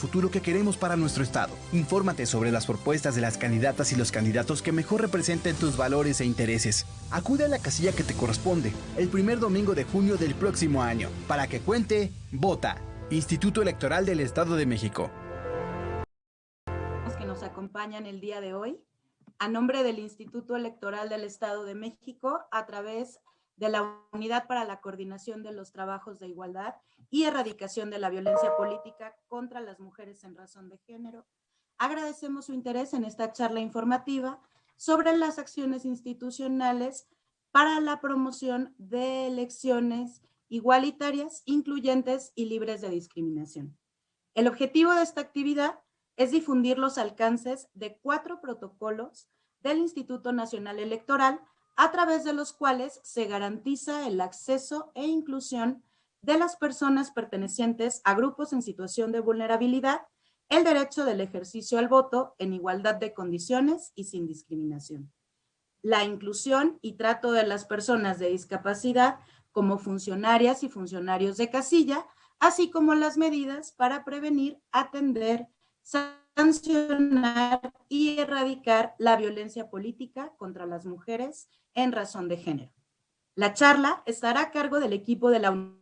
futuro que queremos para nuestro estado. Infórmate sobre las propuestas de las candidatas y los candidatos que mejor representen tus valores e intereses. Acude a la casilla que te corresponde el primer domingo de junio del próximo año. Para que cuente, vota. Instituto Electoral del Estado de México. Que nos acompañan el día de hoy, a nombre del Instituto Electoral del Estado de México, a través de la Unidad para la Coordinación de los Trabajos de Igualdad y Erradicación de la Violencia Política contra las Mujeres en Razón de Género. Agradecemos su interés en esta charla informativa sobre las acciones institucionales para la promoción de elecciones igualitarias, incluyentes y libres de discriminación. El objetivo de esta actividad es difundir los alcances de 4 protocolos del Instituto Nacional Electoral, a través de los cuales se garantiza el acceso e inclusión de las personas pertenecientes a grupos en situación de vulnerabilidad, el derecho del ejercicio al voto en igualdad de condiciones y sin discriminación. La inclusión y trato de las personas de discapacidad como funcionarias y funcionarios de casilla, así como las medidas para prevenir, atender, sancionar y erradicar la violencia política contra las mujeres en razón de género. La charla estará a cargo del equipo de la UNAM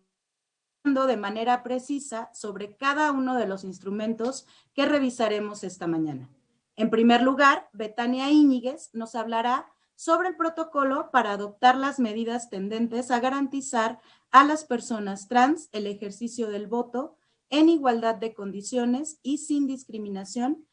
de manera precisa sobre cada uno de los instrumentos que revisaremos esta mañana. En primer lugar, Betania Íñiguez nos hablará sobre el protocolo para adoptar las medidas tendentes a garantizar a las personas trans el ejercicio del voto en igualdad de condiciones y sin discriminación.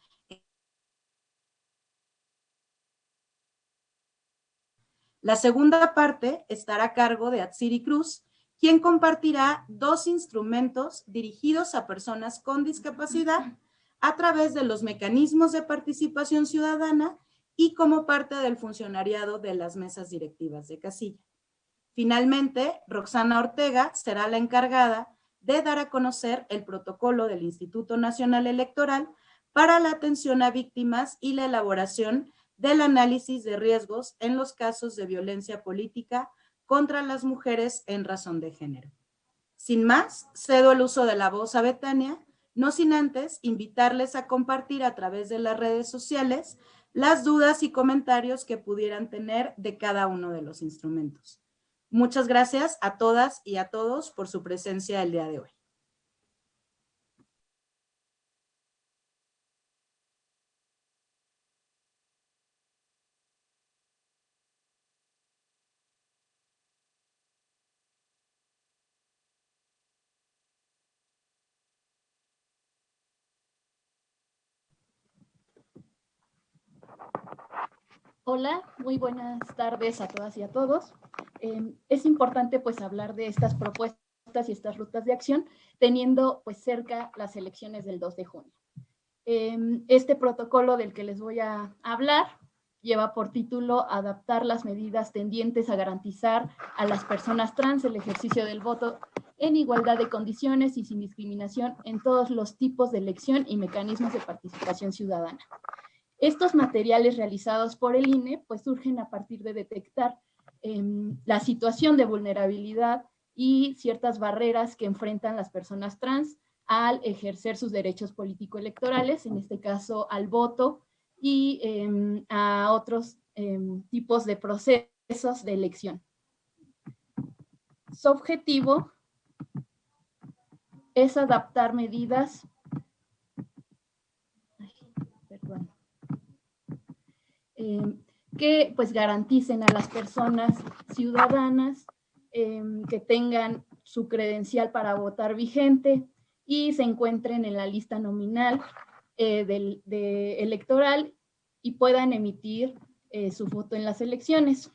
La segunda parte estará a cargo de Atsiri Cruz, quien compartirá 2 instrumentos dirigidos a personas con discapacidad a través de los mecanismos de participación ciudadana y como parte del funcionariado de las mesas directivas de casilla. Finalmente, Roxana Ortega será la encargada de dar a conocer el protocolo del Instituto Nacional Electoral para la atención a víctimas y la elaboración del análisis de riesgos en los casos de violencia política contra las mujeres en razón de género. Sin más, cedo el uso de la voz a Betania, no sin antes invitarles a compartir a través de las redes sociales las dudas y comentarios que pudieran tener de cada uno de los instrumentos. Muchas gracias a todas y a todos por su presencia el día de hoy. Hola, muy buenas tardes a todas y a todos. Es importante pues hablar de estas propuestas y estas rutas de acción, teniendo pues cerca las elecciones del 2 de junio. Este protocolo del que les voy a hablar lleva por título Adaptar las medidas tendientes a garantizar a las personas trans el ejercicio del voto en igualdad de condiciones y sin discriminación en todos los tipos de elección y mecanismos de participación ciudadana. Estos materiales realizados por el INE pues surgen a partir de detectar la situación de vulnerabilidad y ciertas barreras que enfrentan las personas trans al ejercer sus derechos político-electorales, en este caso al voto y a otros tipos de procesos de elección. Su objetivo es adaptar medidas que pues garanticen a las personas ciudadanas que tengan su credencial para votar vigente y se encuentren en la lista nominal electoral y puedan emitir su voto en las elecciones.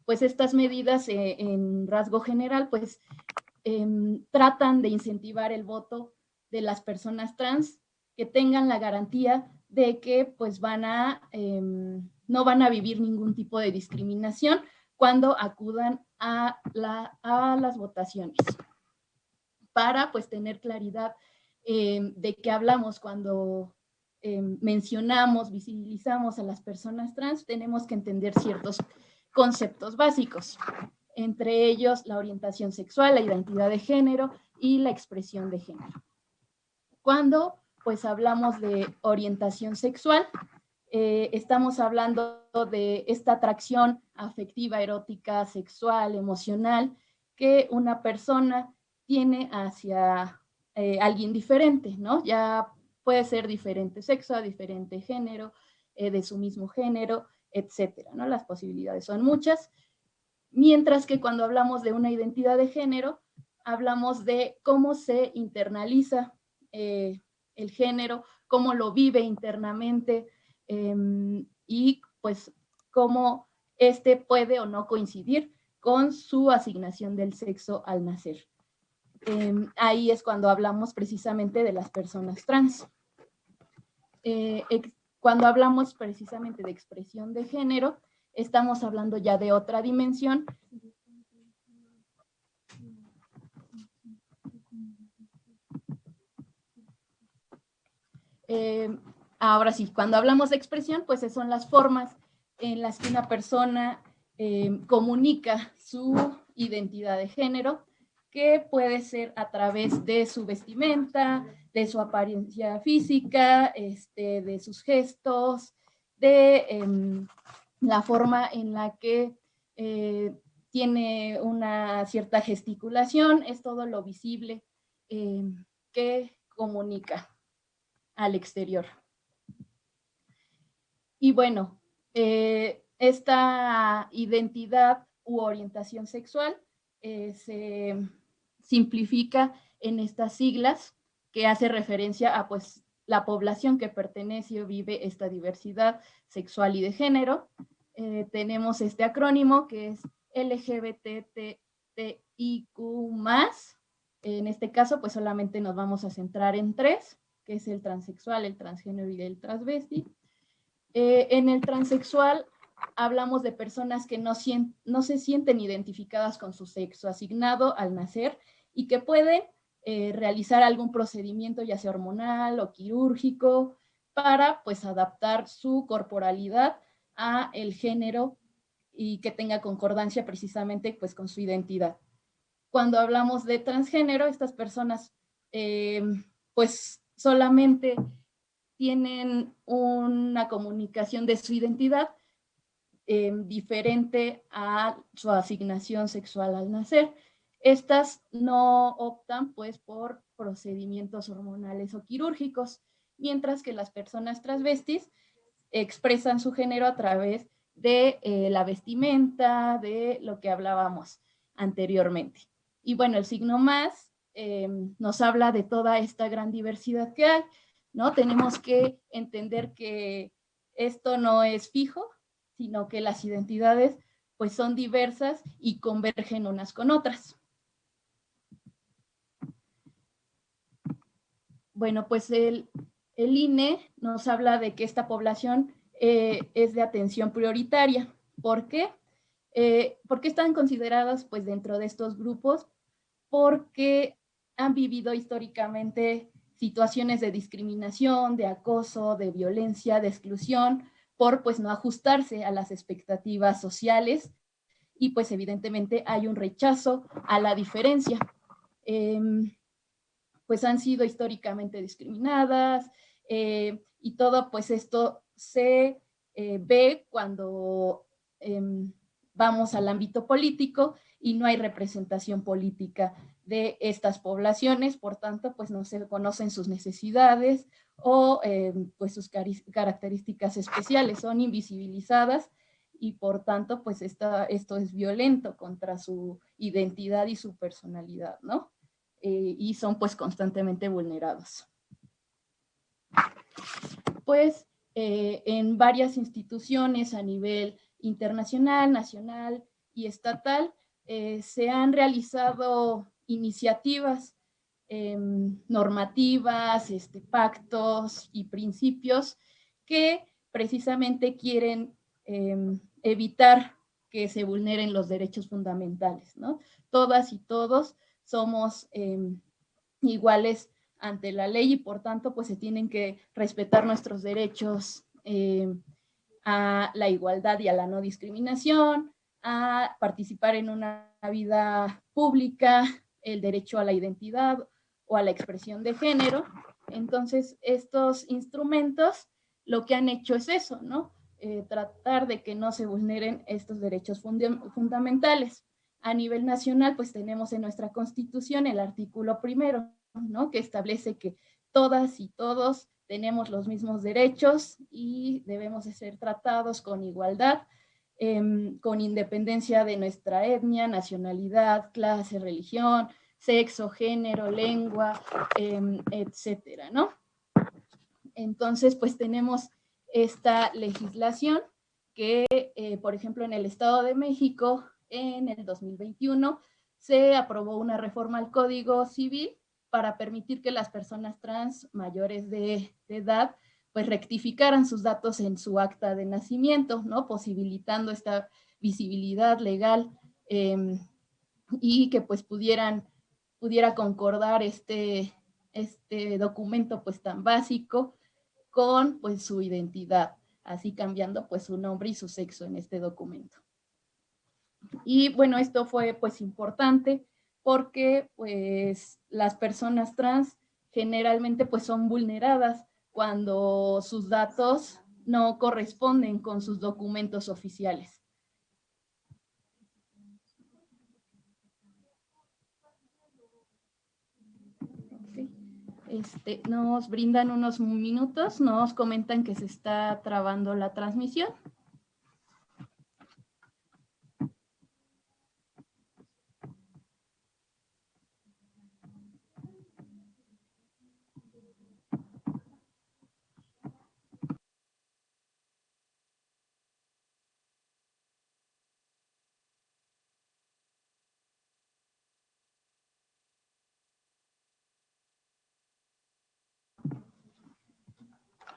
Pues estas medidas en rasgo general pues tratan de incentivar el voto de las personas trans que tengan la garantía de que pues no van a vivir ningún tipo de discriminación cuando acudan a las votaciones. Para pues tener claridad de qué hablamos cuando mencionamos, visibilizamos a las personas trans, tenemos que entender ciertos conceptos básicos, entre ellos la orientación sexual, la identidad de género y la expresión de género. Cuando pues hablamos de orientación sexual, estamos hablando de esta atracción afectiva, erótica, sexual, emocional que una persona tiene hacia alguien diferente, ¿no? Ya puede ser diferente sexo, diferente género, de su mismo género, etcétera, ¿no? Las posibilidades son muchas. Mientras que cuando hablamos de una identidad de género, hablamos de cómo se internaliza el género, cómo lo vive internamente y pues cómo este puede o no coincidir con su asignación del sexo al nacer. Ahí es cuando hablamos precisamente de las personas trans. Cuando hablamos precisamente de expresión de género, estamos hablando ya de otra dimensión. Ahora sí, cuando hablamos de expresión, pues son las formas en las que una persona comunica su identidad de género, que puede ser a través de su vestimenta, de su apariencia física, de sus gestos, de la forma en la que tiene una cierta gesticulación, es todo lo visible que comunica al exterior. Y bueno, esta identidad u orientación sexual se simplifica en estas siglas que hace referencia a pues la población que pertenece o vive esta diversidad sexual y de género. Tenemos este acrónimo que es LGBTTIQ+. En este caso, pues solamente nos vamos a centrar en 3, que es el transexual, el transgénero y el transvesti. En el transexual hablamos de personas que no se sienten identificadas con su sexo asignado al nacer y que pueden realizar algún procedimiento, ya sea hormonal o quirúrgico, para pues adaptar su corporalidad a el género y que tenga concordancia precisamente pues con su identidad. Cuando hablamos de transgénero, estas personas pues solamente tienen una comunicación de su identidad diferente a su asignación sexual al nacer. Estas no optan pues por procedimientos hormonales o quirúrgicos, mientras que las personas transvestis expresan su género a través de la vestimenta, de lo que hablábamos anteriormente. Y bueno, el signo más nos habla de toda esta gran diversidad que hay, ¿no? Tenemos que entender que esto no es fijo, sino que las identidades pues son diversas y convergen unas con otras. Bueno, pues el INE nos habla de que esta población es de atención prioritaria. ¿Por qué? ¿Por qué están consideradas pues dentro de estos grupos? Porque han vivido históricamente situaciones de discriminación, de acoso, de violencia, de exclusión, por pues no ajustarse a las expectativas sociales y pues evidentemente hay un rechazo a la diferencia. Pues han sido históricamente discriminadas y todo pues esto se ve cuando vamos al ámbito político y no hay representación política de estas poblaciones, por tanto, pues no se conocen sus necesidades o pues sus características especiales, son invisibilizadas y por tanto, pues esto es violento contra su identidad y su personalidad, ¿no? Y son pues constantemente vulnerados. Pues en varias instituciones a nivel internacional, nacional y estatal se han realizado iniciativas normativas, pactos y principios que precisamente quieren evitar que se vulneren los derechos fundamentales, ¿no? Todas y todos somos iguales ante la ley y por tanto pues se tienen que respetar nuestros derechos a la igualdad y a la no discriminación, a participar en una vida pública, el derecho a la identidad o a la expresión de género. Entonces, estos instrumentos lo que han hecho es eso, ¿no? Tratar de que no se vulneren estos derechos fundamentales. A nivel nacional, pues tenemos en nuestra Constitución el artículo 1, ¿no? Que establece que todas y todos tenemos los mismos derechos y debemos de ser tratados con igualdad, con independencia de nuestra etnia, nacionalidad, clase, religión, sexo, género, lengua, etcétera, ¿no? Entonces, pues tenemos esta legislación que, por ejemplo, en el Estado de México, en el 2021, se aprobó una reforma al Código Civil para permitir que las personas trans mayores de edad pues rectificaran sus datos en su acta de nacimiento, ¿no? Posibilitando esta visibilidad legal y que pues pudiera concordar este documento pues tan básico con pues su identidad, así cambiando pues su nombre y su sexo en este documento. Y bueno, esto fue pues importante porque pues las personas trans generalmente pues son vulneradas cuando sus datos no corresponden con sus documentos oficiales. Nos brindan unos minutos, nos comentan que se está trabando la transmisión.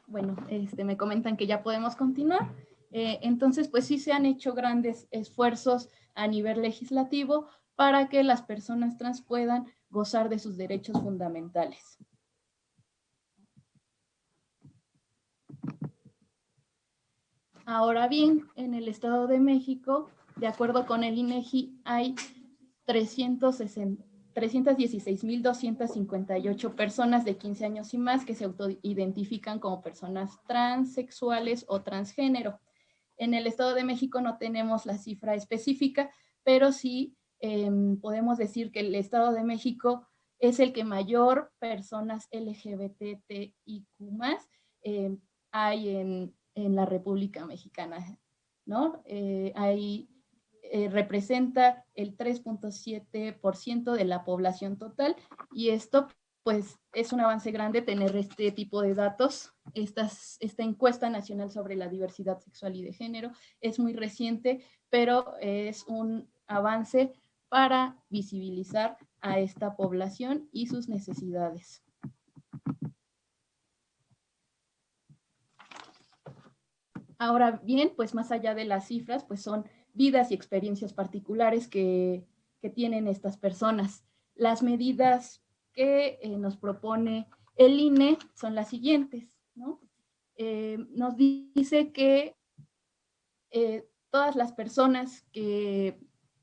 Bueno, me comentan que ya podemos continuar. Entonces, pues sí se han hecho grandes esfuerzos a nivel legislativo para que las personas trans puedan gozar de sus derechos fundamentales. Ahora bien, en el Estado de México, de acuerdo con el INEGI, hay 316,258 personas de 15 años y más que se autoidentifican como personas transexuales o transgénero. En el Estado de México no tenemos la cifra específica, pero sí podemos decir que el Estado de México es el que mayor personas LGBTIQ+ hay en la República Mexicana, ¿no? Representa el 3.7% de la población total y esto pues es un avance grande tener este tipo de datos. Esta encuesta nacional sobre la diversidad sexual y de género es muy reciente, pero es un avance para visibilizar a esta población y sus necesidades. Ahora bien, pues más allá de las cifras, pues son vidas y experiencias particulares que tienen estas personas. Las medidas que nos propone el INE son las siguientes, ¿no? Nos dice que todas las personas que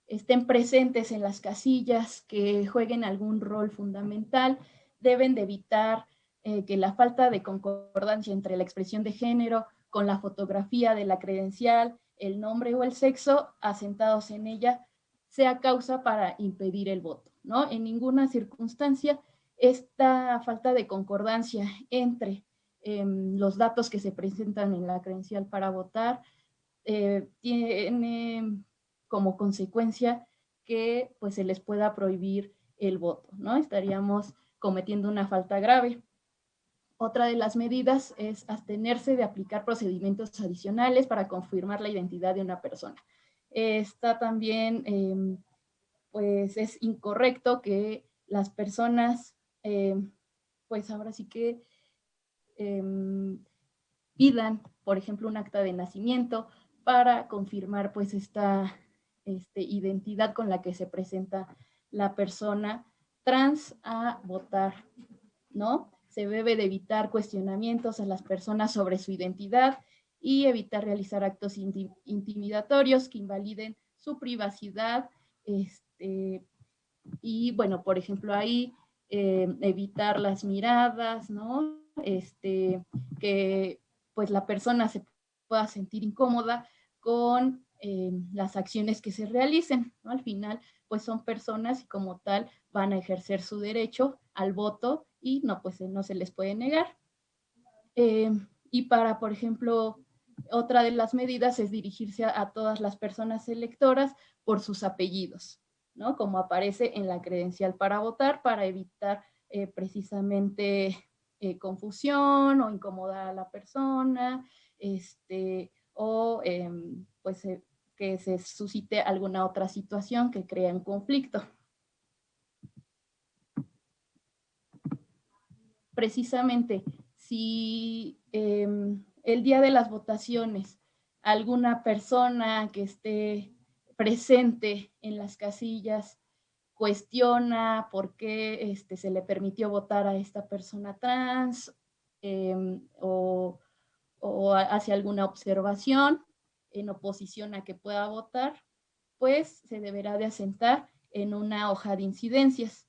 estén presentes en las casillas, que jueguen algún rol fundamental, deben de evitar que la falta de concordancia entre la expresión de género con la fotografía de la credencial, el nombre o el sexo asentados en ella sea causa para impedir el voto, ¿no? En ninguna circunstancia esta falta de concordancia entre los datos que se presentan en la credencial para votar tiene como consecuencia que pues se les pueda prohibir el voto, ¿no? Estaríamos cometiendo una falta grave. Otra de las medidas es abstenerse de aplicar procedimientos adicionales para confirmar la identidad de una persona. Está también, pues es incorrecto que las personas, pues ahora sí que pidan, por ejemplo, un acta de nacimiento para confirmar pues esta identidad con la que se presenta la persona trans a votar, ¿no? Se debe de evitar cuestionamientos a las personas sobre su identidad y evitar realizar actos intimidatorios que invaliden su privacidad Y bueno, por ejemplo, ahí evitar las miradas, ¿no? Que pues la persona se pueda sentir incómoda con las acciones que se realicen, ¿no? Al final, pues son personas y como tal van a ejercer su derecho al voto y no, pues no se les puede negar. Y para, por ejemplo, otra de las medidas es dirigirse a todas las personas electoras por sus apellidos, ¿no? Como aparece en la credencial para votar, para evitar precisamente confusión o incomodar a la persona, o pues que se suscite alguna otra situación que crea un conflicto. Precisamente, si el día de las votaciones alguna persona que esté presente en las casillas cuestiona por qué se le permitió votar a esta persona trans o hace alguna observación en oposición a que pueda votar, pues se deberá de asentar en una hoja de incidencias,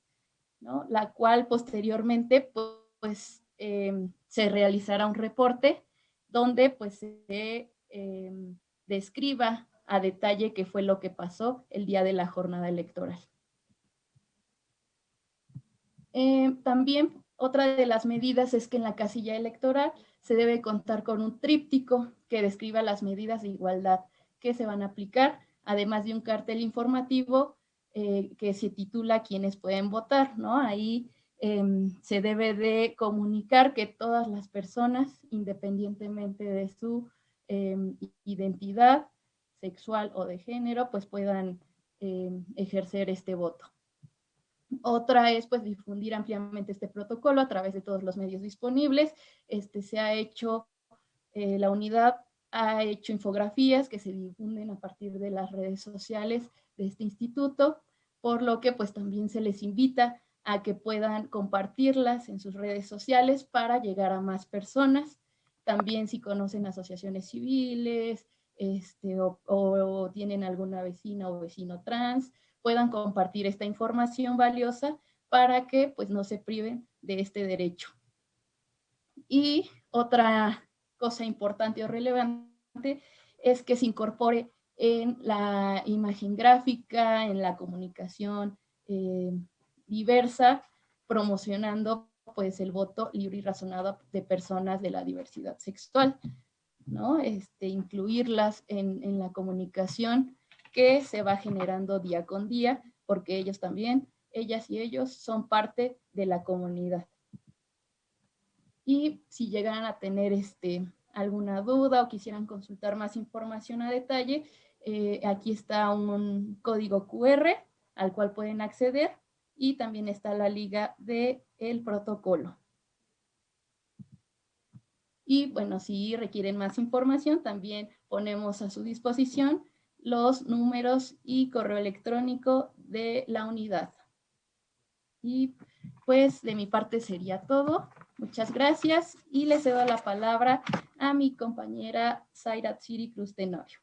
¿no? La cual posteriormente pues se realizará un reporte donde pues se describa a detalle qué fue lo que pasó el día de la jornada electoral. También otra de las medidas es que en la casilla electoral se debe contar con un tríptico que describa las medidas de igualdad que se van a aplicar, además de un cartel informativo que se titula Quienes pueden votar, ¿no? Ahí se debe de comunicar que todas las personas, independientemente de su identidad sexual o de género, pues puedan ejercer este voto. Otra es pues difundir ampliamente este protocolo a través de todos los medios disponibles. Se ha hecho, la unidad ha hecho infografías que se difunden a partir de las redes sociales de este instituto, por lo que pues también se les invita a que puedan compartirlas en sus redes sociales para llegar a más personas. También si conocen asociaciones civiles o tienen alguna vecina o vecino trans, puedan compartir esta información valiosa para que pues no se priven de este derecho. Y otra cosa importante o relevante es que se incorpore en la imagen gráfica, en la comunicación diversa, promocionando pues el voto libre y razonado de personas de la diversidad sexual, ¿no? Incluirlas en la comunicación que se va generando día con día, porque ellos también, ellas y ellos son parte de la comunidad. Y si llegan a tener alguna duda o quisieran consultar más información a detalle, aquí está un código QR al cual pueden acceder y también está la liga del protocolo. Y bueno, si requieren más información, también ponemos a su disposición los números y correo electrónico de la unidad. Y pues de mi parte sería todo. Muchas gracias y le cedo la palabra a mi compañera Zaira Tsiri Cruz Tenorio.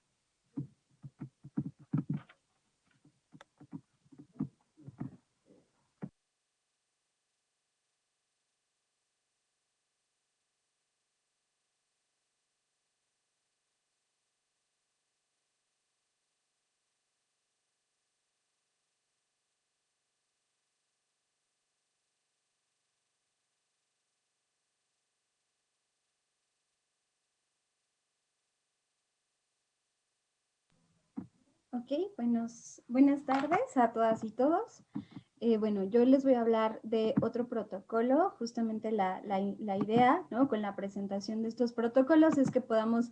Ok, buenas tardes a todas y todos. Bueno, yo les voy a hablar de otro protocolo. Justamente la idea, ¿no? Con la presentación de estos protocolos es que podamos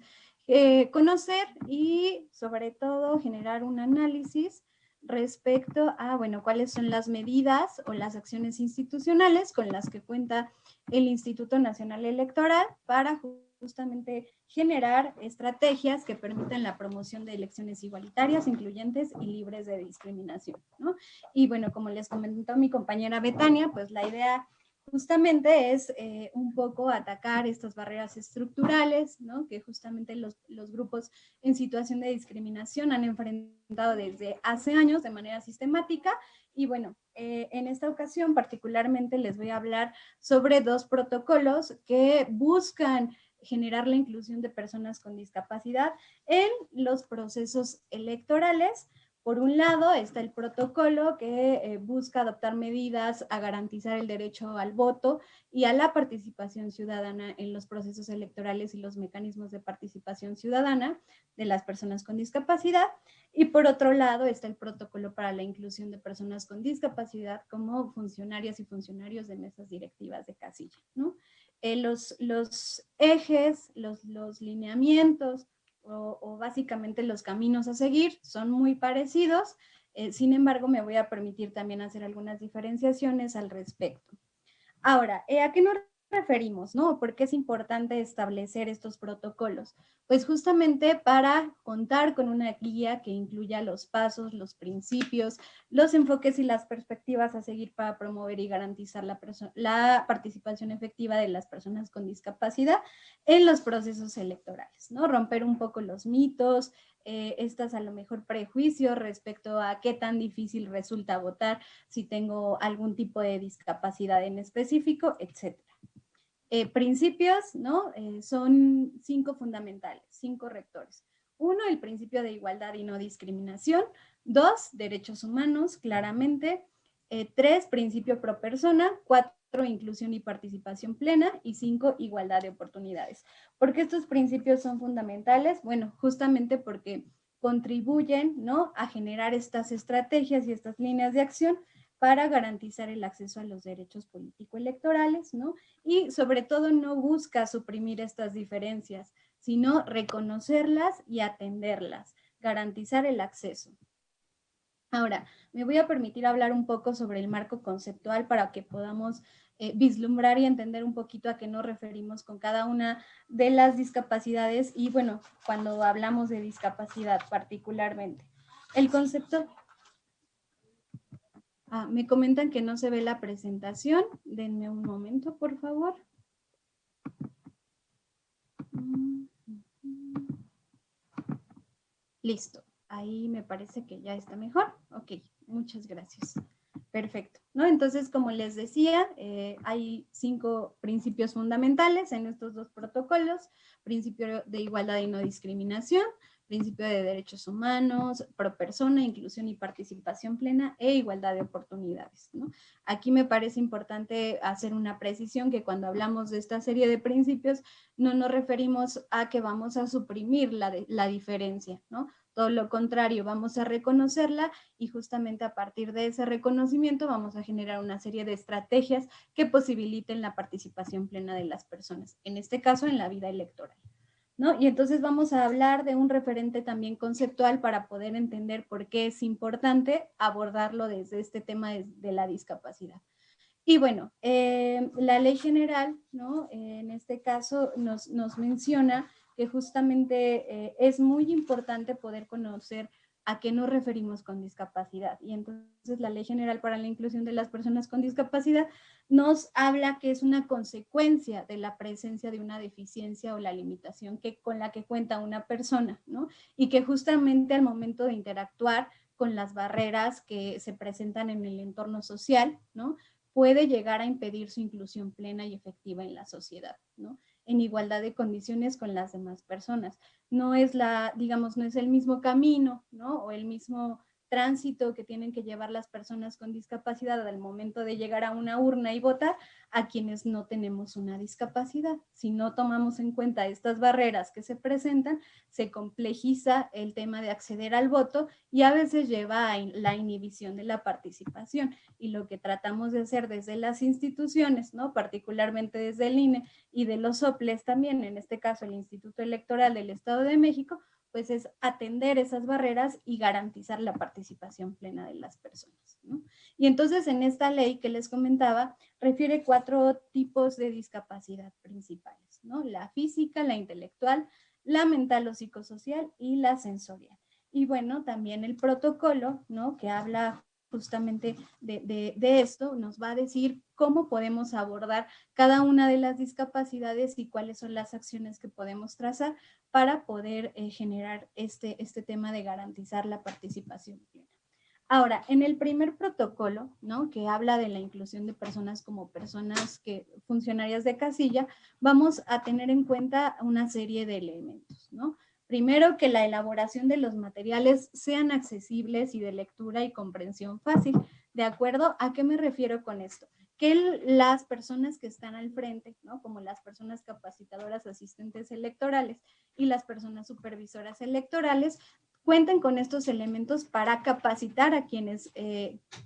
conocer y sobre todo generar un análisis respecto a, bueno, cuáles son las medidas o las acciones institucionales con las que cuenta el Instituto Nacional Electoral para justamente generar estrategias que permitan la promoción de elecciones igualitarias, incluyentes y libres de discriminación, ¿no? Y bueno, como les comentó mi compañera Betania, pues la idea justamente es un poco atacar estas barreras estructurales, ¿no? Que justamente los grupos en situación de discriminación han enfrentado desde hace años de manera sistemática. Y bueno, en esta ocasión particularmente les voy a hablar sobre 2 protocolos que buscan generar la inclusión de personas con discapacidad en los procesos electorales. Por un lado está el protocolo que busca adoptar medidas a garantizar el derecho al voto y a la participación ciudadana en los procesos electorales y los mecanismos de participación ciudadana de las personas con discapacidad. Y por otro lado está el protocolo para la inclusión de personas con discapacidad como funcionarias y funcionarios de mesas directivas de casilla, ¿no? Los ejes, los lineamientos o básicamente los caminos a seguir son muy parecidos, sin embargo me voy a permitir también hacer algunas diferenciaciones al respecto. Ahora, ¿a qué nos referimos, no? ¿Por qué es importante establecer estos protocolos? Pues justamente para contar con una guía que incluya los pasos, los principios, los enfoques y las perspectivas a seguir para promover y garantizar la participación efectiva de las personas con discapacidad en los procesos electorales, ¿no? Romper un poco los mitos, estas a lo mejor prejuicios respecto a qué tan difícil resulta votar si tengo algún tipo de discapacidad en específico, etc. Principios, ¿no? Son 5 fundamentales, 5 rectores. 1, el principio de igualdad y no discriminación. 2, derechos humanos, claramente. 3, principio pro persona. 4, inclusión y participación plena. Y 5, igualdad de oportunidades. ¿Por qué estos principios son fundamentales? Bueno, justamente porque contribuyen, ¿no?, a generar estas estrategias y estas líneas de acción para garantizar el acceso a los derechos político-electorales, ¿no? Y sobre todo no busca suprimir estas diferencias, sino reconocerlas y atenderlas, garantizar el acceso. Ahora, me voy a permitir hablar un poco sobre el marco conceptual para que podamos vislumbrar y entender un poquito a qué nos referimos con cada una de las discapacidades y, bueno, cuando hablamos de discapacidad particularmente. El concepto... me comentan que no se ve la presentación. Denme un momento, por favor. Listo. Ahí me parece que ya está mejor. Ok, muchas gracias. Perfecto, ¿no? Entonces, como les decía, hay 5 principios fundamentales en estos 2 protocolos: principio de igualdad y no discriminación, principio de derechos humanos, pro persona, inclusión y participación plena e igualdad de oportunidades, ¿no? Aquí me parece importante hacer una precisión que cuando hablamos de esta serie de principios no nos referimos a que vamos a suprimir la diferencia, ¿no? Todo lo contrario, vamos a reconocerla y justamente a partir de ese reconocimiento vamos a generar una serie de estrategias que posibiliten la participación plena de las personas, en este caso en la vida electoral, ¿no? Y entonces vamos a hablar de un referente también conceptual para poder entender por qué es importante abordarlo desde este tema de la discapacidad. Y bueno, la ley general, ¿no?, en este caso nos menciona que justamente es muy importante poder conocer a qué nos referimos con discapacidad. Y entonces la Ley General para la Inclusión de las Personas con Discapacidad nos habla que es una consecuencia de la presencia de una deficiencia o la limitación con la que cuenta una persona, ¿no? Y que justamente al momento de interactuar con las barreras que se presentan en el entorno social, ¿no?, puede llegar a impedir su inclusión plena y efectiva en la sociedad, ¿no?, en igualdad de condiciones con las demás personas. No es no es el mismo camino, ¿no?, o el mismo tránsito que tienen que llevar las personas con discapacidad al momento de llegar a una urna y votar a quienes no tenemos una discapacidad. Si no tomamos en cuenta estas barreras que se presentan, se complejiza el tema de acceder al voto y a veces lleva a la inhibición de la participación. Y lo que tratamos de hacer desde las instituciones, ¿no?, particularmente desde el INE y de los soples también, en este caso el Instituto Electoral del Estado de México, pues es atender esas barreras y garantizar la participación plena de las personas, ¿no? Y entonces en esta ley que les comentaba, refiere 4 tipos de discapacidad principales, ¿no? La física, la intelectual, la mental o psicosocial y la sensorial. Y bueno, también el protocolo, ¿no?, que habla justamente de esto, nos va a decir cómo podemos abordar cada una de las discapacidades y cuáles son las acciones que podemos trazar para poder generar este tema de garantizar la participación plena. Ahora, en el primer protocolo, ¿no?, que habla de la inclusión de personas como personas funcionarias de casilla, vamos a tener en cuenta una serie de elementos, ¿no? Primero, que la elaboración de los materiales sean accesibles y de lectura y comprensión fácil. ¿De acuerdo? ¿A qué me refiero con esto? Que las personas que están al frente, ¿no?, como las personas capacitadoras asistentes electorales y las personas supervisoras electorales, cuenten con estos elementos para capacitar a quienes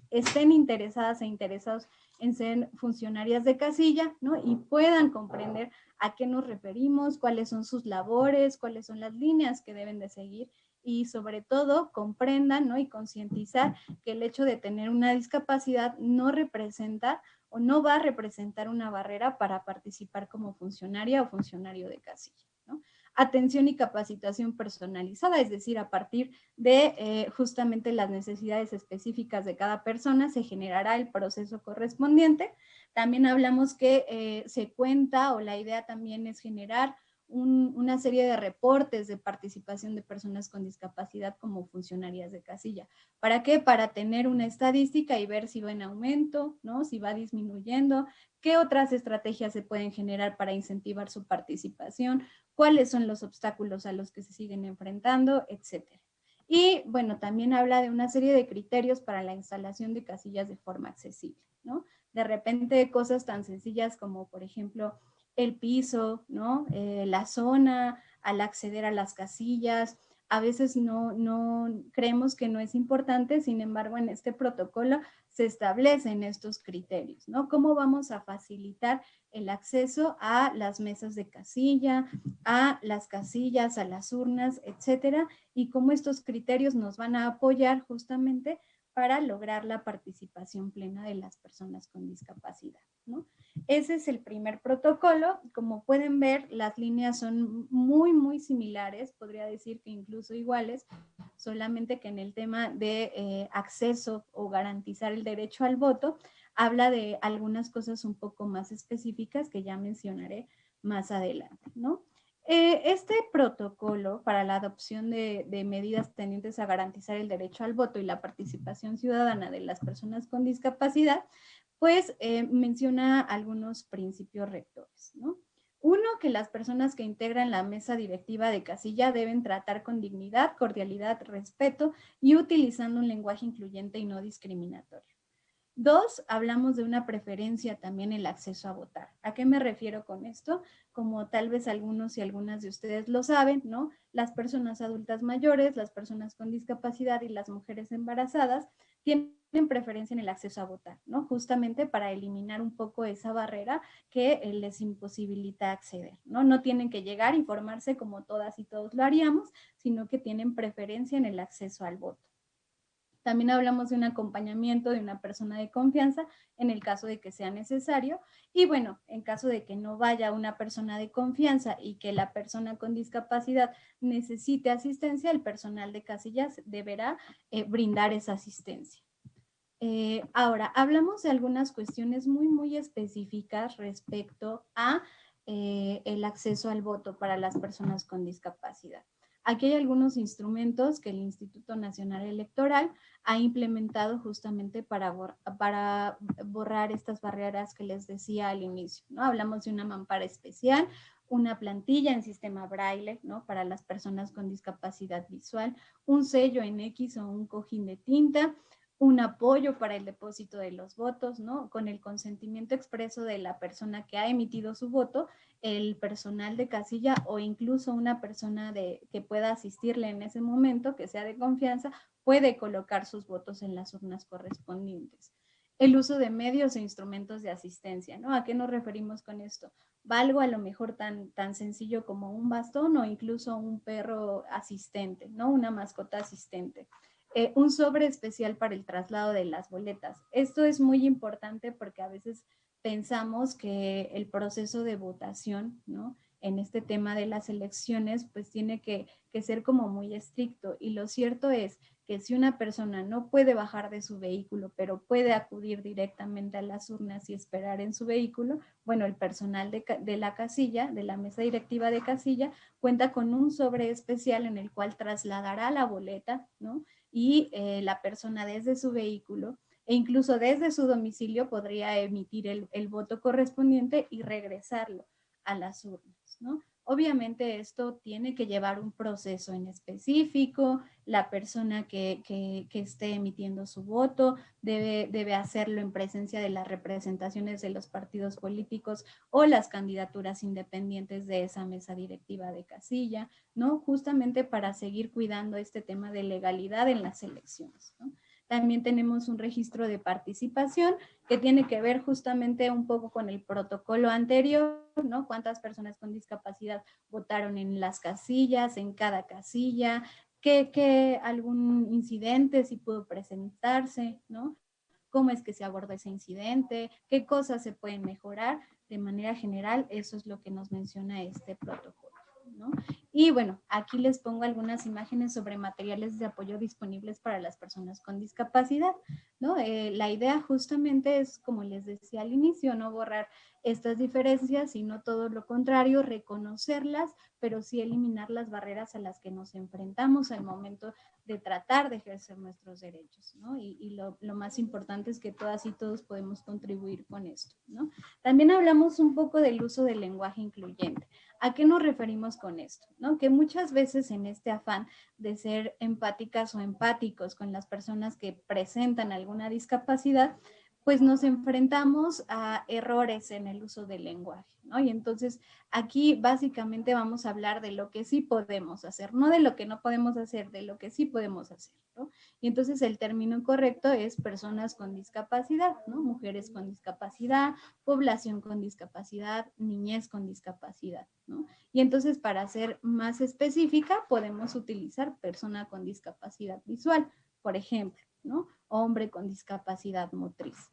estén interesadas e interesados en ser funcionarias de casilla, ¿no?, y puedan comprender a qué nos referimos, cuáles son sus labores, cuáles son las líneas que deben de seguir y sobre todo comprendan, ¿no?, y concientizar que el hecho de tener una discapacidad no representa o no va a representar una barrera para participar como funcionaria o funcionario de casilla, ¿no? Atención y capacitación personalizada, es decir, a partir de justamente las necesidades específicas de cada persona se generará el proceso correspondiente. También hablamos que se cuenta, o la idea también es generar una serie de reportes de participación de personas con discapacidad como funcionarias de casilla. ¿Para qué? Para tener una estadística y ver si va en aumento, ¿no?, si va disminuyendo, qué otras estrategias se pueden generar para incentivar su participación, cuáles son los obstáculos a los que se siguen enfrentando, etcétera. Y bueno, también habla de una serie de criterios para la instalación de casillas de forma accesible, ¿no? De repente cosas tan sencillas como, por ejemplo, el piso, ¿no?, la zona al acceder a las casillas. A veces no creemos que no es importante, sin embargo, en este protocolo se establecen estos criterios, ¿no? ¿Cómo vamos a facilitar el acceso a las mesas de casilla, a las casillas, a las urnas, etcétera? Y cómo estos criterios nos van a apoyar justamente para lograr la participación plena de las personas con discapacidad, ¿no? Ese es el primer protocolo. Como pueden ver, las líneas son muy similares, podría decir que incluso iguales, solamente que en el tema de acceso o garantizar el derecho al voto, habla de algunas cosas un poco más específicas que ya mencionaré más adelante, ¿no? Este protocolo para la adopción de medidas tendientes a garantizar el derecho al voto y la participación ciudadana de las personas con discapacidad, pues menciona algunos principios rectores, ¿no? Uno, que las personas que integran la mesa directiva de casilla deben tratar con dignidad, cordialidad, respeto y utilizando un lenguaje incluyente y no discriminatorio. Dos, hablamos de una preferencia también en el acceso a votar. ¿A qué me refiero con esto? Como tal vez algunos y algunas de ustedes lo saben, ¿no? Las personas adultas mayores, las personas con discapacidad y las mujeres embarazadas tienen preferencia en el acceso a votar, ¿no? Justamente para eliminar un poco esa barrera que les imposibilita acceder, ¿no? No tienen que llegar y formarse como todas y todos lo haríamos, sino que tienen preferencia en el acceso al voto. También hablamos de un acompañamiento de una persona de confianza en el caso de que sea necesario. Y bueno, en caso de que no vaya una persona de confianza y que la persona con discapacidad necesite asistencia, el personal de casillas deberá brindar esa asistencia. Ahora, hablamos de algunas cuestiones muy específicas respecto a el acceso al voto para las personas con discapacidad. Aquí hay algunos instrumentos que el Instituto Nacional Electoral ha implementado justamente para borrar estas barreras que les decía al inicio, ¿no? Hablamos de una mampara especial, una plantilla en sistema braille, ¿no?, para las personas con discapacidad visual, un sello en X o un cojín de tinta, un apoyo para el depósito de los votos, ¿no?, con el consentimiento expreso de la persona que ha emitido su voto, el personal de casilla o incluso una persona que pueda asistirle en ese momento, que sea de confianza, puede colocar sus votos en las urnas correspondientes. El uso de medios e instrumentos de asistencia, ¿no? ¿A qué nos referimos con esto? Va algo a lo mejor tan sencillo como un bastón o incluso un perro asistente, ¿no? Una mascota asistente. Un sobre especial para el traslado de las boletas. Esto es muy importante porque a veces pensamos que el proceso de votación, ¿no?, en este tema de las elecciones, pues tiene que ser como muy estricto. Y lo cierto es que si una persona no puede bajar de su vehículo, pero puede acudir directamente a las urnas y esperar en su vehículo, bueno, el personal de la casilla, de la mesa directiva de casilla, cuenta con un sobre especial en el cual trasladará la boleta, ¿no? Y la persona desde su vehículo e incluso desde su domicilio podría emitir el voto correspondiente y regresarlo a las urnas, ¿no? Obviamente esto tiene que llevar un proceso en específico, la persona que esté emitiendo su voto debe hacerlo en presencia de las representaciones de los partidos políticos o las candidaturas independientes de esa mesa directiva de casilla, ¿no? Justamente para seguir cuidando este tema de legalidad en las elecciones, ¿no? También tenemos un registro de participación que tiene que ver justamente un poco con el protocolo anterior, ¿no? Cuántas personas con discapacidad votaron en las casillas, en cada casilla, qué algún incidente si pudo presentarse, ¿no? Cómo es que se aborda ese incidente, qué cosas se pueden mejorar. De manera general, eso es lo que nos menciona este protocolo, ¿no? Y bueno, aquí les pongo algunas imágenes sobre materiales de apoyo disponibles para las personas con discapacidad, ¿no? La idea justamente es, como les decía al inicio, no borrar estas diferencias, sino todo lo contrario, reconocerlas, pero sí eliminar las barreras a las que nos enfrentamos al momento de tratar de ejercer nuestros derechos, ¿no? Y lo más importante es que todas y todos podemos contribuir con esto, ¿no? También hablamos un poco del uso del lenguaje incluyente. ¿A qué nos referimos con esto? ¿No? Que muchas veces en este afán de ser empáticas o empáticos con las personas que presentan alguna discapacidad, pues nos enfrentamos a errores en el uso del lenguaje, ¿no? Y entonces aquí básicamente vamos a hablar de lo que sí podemos hacer, no de lo que no podemos hacer, de lo que sí podemos hacer, ¿no? Y entonces el término correcto es personas con discapacidad, ¿no? Mujeres con discapacidad, población con discapacidad, niñez con discapacidad, ¿no? Y entonces para ser más específica podemos utilizar persona con discapacidad visual, por ejemplo, ¿no? Hombre con discapacidad motriz.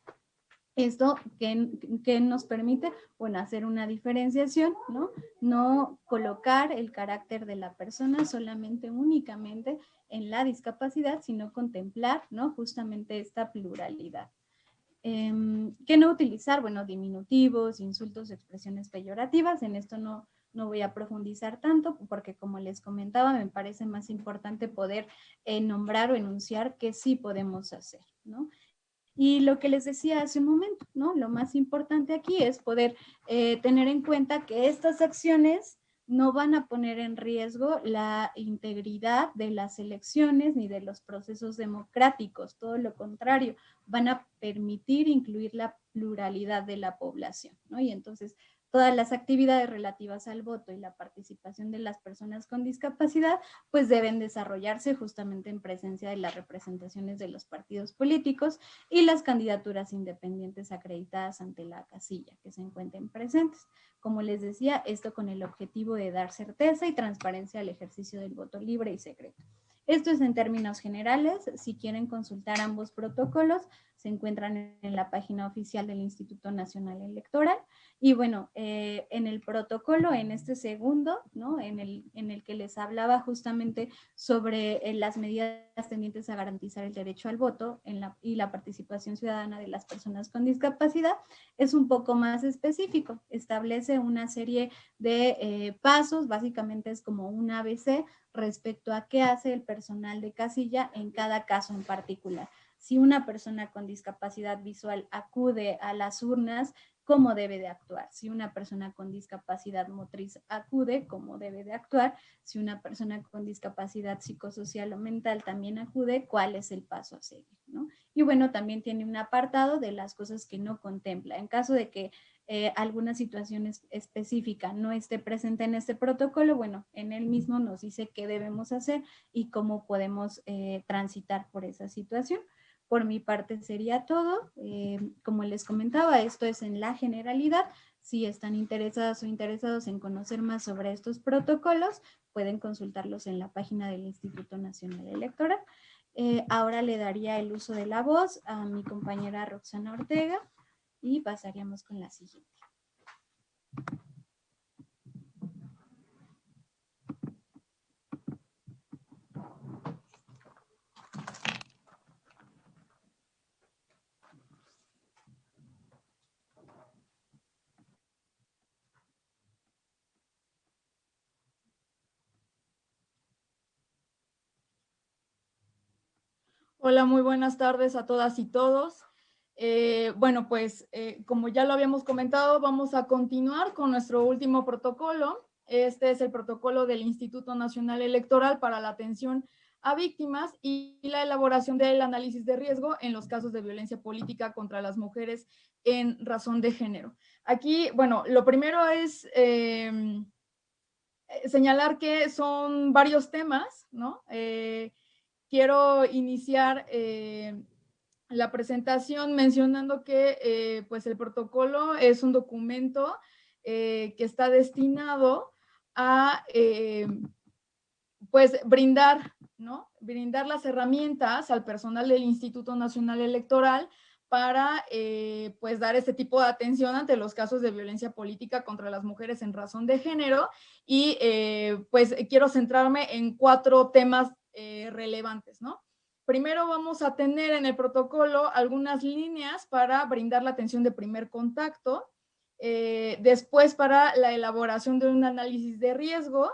Esto que nos permite, bueno, hacer una diferenciación, ¿no? No colocar el carácter de la persona solamente, únicamente en la discapacidad, sino contemplar, ¿no? Justamente esta pluralidad. ¿Qué no utilizar? Bueno, diminutivos, insultos, expresiones peyorativas. En esto no voy a profundizar tanto porque, como les comentaba, me parece más importante poder nombrar o enunciar qué sí podemos hacer, ¿no? Y lo que les decía hace un momento, ¿no? Lo más importante aquí es poder tener en cuenta que estas acciones no van a poner en riesgo la integridad de las elecciones ni de los procesos democráticos, todo lo contrario, van a permitir incluir la pluralidad de la población, ¿no? Y entonces todas las actividades relativas al voto y la participación de las personas con discapacidad, pues deben desarrollarse justamente en presencia de las representaciones de los partidos políticos y las candidaturas independientes acreditadas ante la casilla que se encuentren presentes. Como les decía, esto con el objetivo de dar certeza y transparencia al ejercicio del voto libre y secreto. Esto es en términos generales. Si quieren consultar ambos protocolos, se encuentran en la página oficial del Instituto Nacional Electoral. Y bueno, en el protocolo, en este segundo, ¿no? en el que les hablaba justamente sobre las medidas tendientes a garantizar el derecho al voto y la participación ciudadana de las personas con discapacidad, es un poco más específico. Establece una serie de pasos, básicamente es como un ABC respecto a qué hace el personal de casilla en cada caso en particular. Si una persona con discapacidad visual acude a las urnas, cómo debe de actuar. Si una persona con discapacidad motriz acude, cómo debe de actuar. Si una persona con discapacidad psicosocial o mental también acude, cuál es el paso a seguir, ¿no? Y bueno, también tiene un apartado de las cosas que no contempla. En caso de que alguna situación específica no esté presente en este protocolo, bueno, en él mismo nos dice qué debemos hacer y cómo podemos transitar por esa situación. Por mi parte sería todo. Como les comentaba, esto es en la generalidad. Si están interesadas o interesados en conocer más sobre estos protocolos, pueden consultarlos en la página del Instituto Nacional Electoral. Ahora le daría el uso de la voz a mi compañera Roxana Ortega y pasaríamos con la siguiente. Hola, muy buenas tardes a todas y todos. Bueno, pues como ya lo habíamos comentado, vamos a continuar con nuestro último protocolo. Este es el protocolo del Instituto Nacional Electoral para la atención a víctimas y la elaboración del análisis de riesgo en los casos de violencia política contra las mujeres en razón de género. Aquí, bueno, lo primero es señalar que son varios temas, ¿no? Quiero iniciar la presentación mencionando que pues el protocolo es un documento que está destinado a pues brindar, ¿no? Brindar las herramientas al personal del Instituto Nacional Electoral para pues dar este tipo de atención ante los casos de violencia política contra las mujeres en razón de género y pues quiero centrarme en 4 temas relevantes, ¿no? Primero vamos a tener en el protocolo algunas líneas para brindar la atención de primer contacto, después para la elaboración de un análisis de riesgo,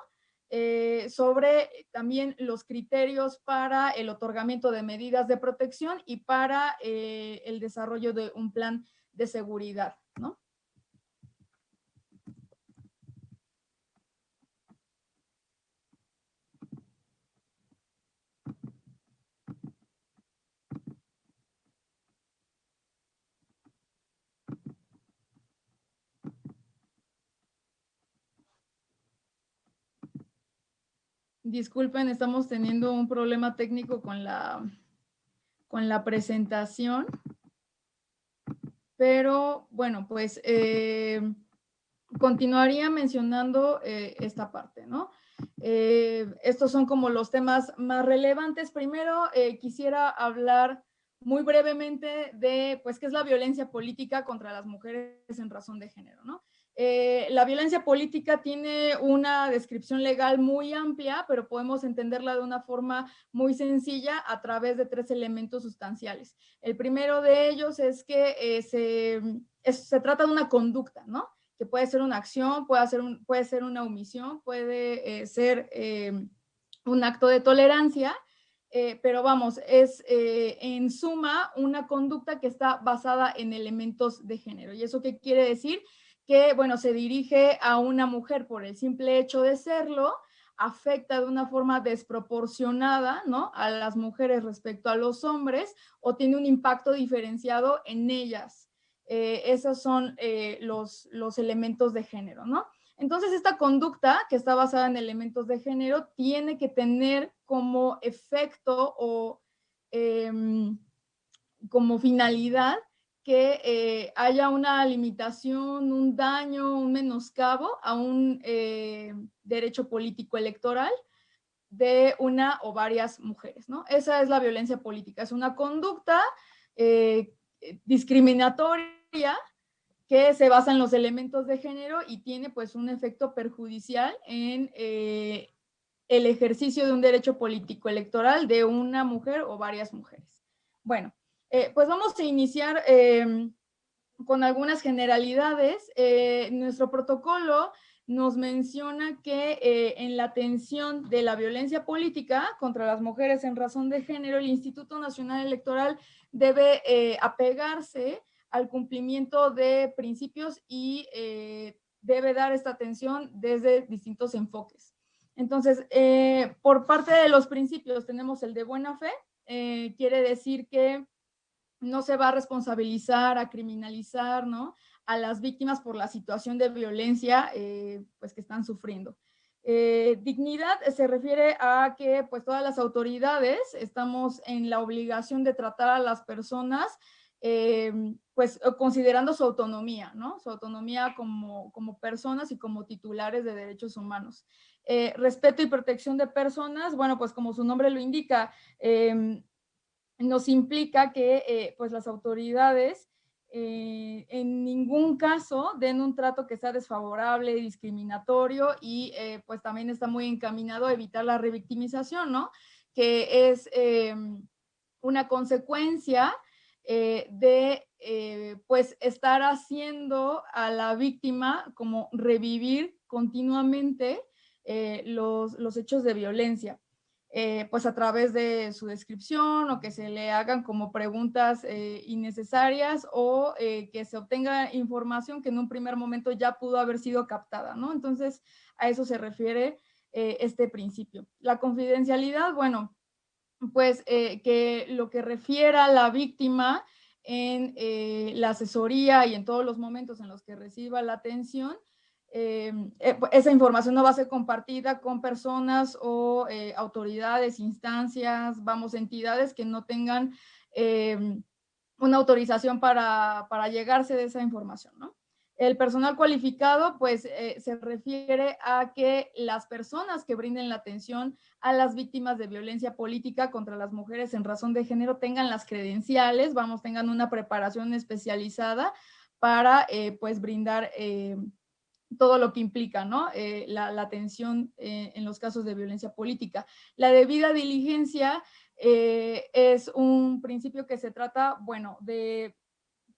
sobre también los criterios para el otorgamiento de medidas de protección y para el desarrollo de un plan de seguridad, ¿no? Disculpen, estamos teniendo un problema técnico con la presentación, pero bueno, pues continuaría mencionando esta parte, ¿no? Estos son como los temas más relevantes. Primero, quisiera hablar muy brevemente de, pues, qué es la violencia política contra las mujeres en razón de género, ¿no? La violencia política tiene una descripción legal muy amplia, pero podemos entenderla de una forma muy sencilla a través de 3 elementos sustanciales. El primero de ellos es que se trata de una conducta, ¿no? Que puede ser una acción, puede ser una omisión, puede ser un acto de tolerancia, pero vamos, es en suma una conducta que está basada en elementos de género. ¿Y eso qué quiere decir? Que, bueno, se dirige a una mujer por el simple hecho de serlo, afecta de una forma desproporcionada, ¿no?, a las mujeres respecto a los hombres, o tiene un impacto diferenciado en ellas. Esos son los elementos de género, ¿no? Entonces, esta conducta que está basada en elementos de género tiene que tener como efecto o como finalidad que haya una limitación, un daño, un menoscabo a un derecho político electoral de una o varias mujeres, ¿no? Esa es la violencia política, es una conducta discriminatoria que se basa en los elementos de género y tiene pues un efecto perjudicial en el ejercicio de un derecho político electoral de una mujer o varias mujeres. Bueno, pues vamos a iniciar con algunas generalidades. Nuestro protocolo nos menciona que en la atención de la violencia política contra las mujeres en razón de género, el Instituto Nacional Electoral debe apegarse al cumplimiento de principios y debe dar esta atención desde distintos enfoques. Entonces, por parte de los principios tenemos el de buena fe, quiere decir que no se va a responsabilizar, a criminalizar, ¿no?, a las víctimas por la situación de violencia pues que están sufriendo. Dignidad se refiere a que pues todas las autoridades estamos en la obligación de tratar a las personas pues considerando su autonomía, ¿no? Su autonomía como personas y como titulares de derechos humanos. Respeto y protección de personas, bueno, pues como su nombre lo indica, nos implica que pues las autoridades en ningún caso den un trato que sea desfavorable, discriminatorio y pues también está muy encaminado a evitar la revictimización, ¿no?, que es una consecuencia de pues estar haciendo a la víctima como revivir continuamente los hechos de violencia. pues a través de su descripción, o que se le hagan como preguntas innecesarias, o que se obtenga información que en un primer momento ya pudo haber sido captada, ¿no? Entonces, a eso se refiere este principio. La confidencialidad, bueno, pues que lo que refiera a la víctima en la asesoría y en todos los momentos en los que reciba la atención, esa información no va a ser compartida con personas o autoridades, instancias, vamos, entidades que no tengan una autorización para llegarse de esa información, ¿no? El personal cualificado, pues, se refiere a que las personas que brinden la atención a las víctimas de violencia política contra las mujeres en razón de género tengan las credenciales, vamos, tengan una preparación especializada para, pues, brindar todo lo que implica, ¿no? La atención en los casos de violencia política. La debida diligencia es un principio que se trata, bueno, de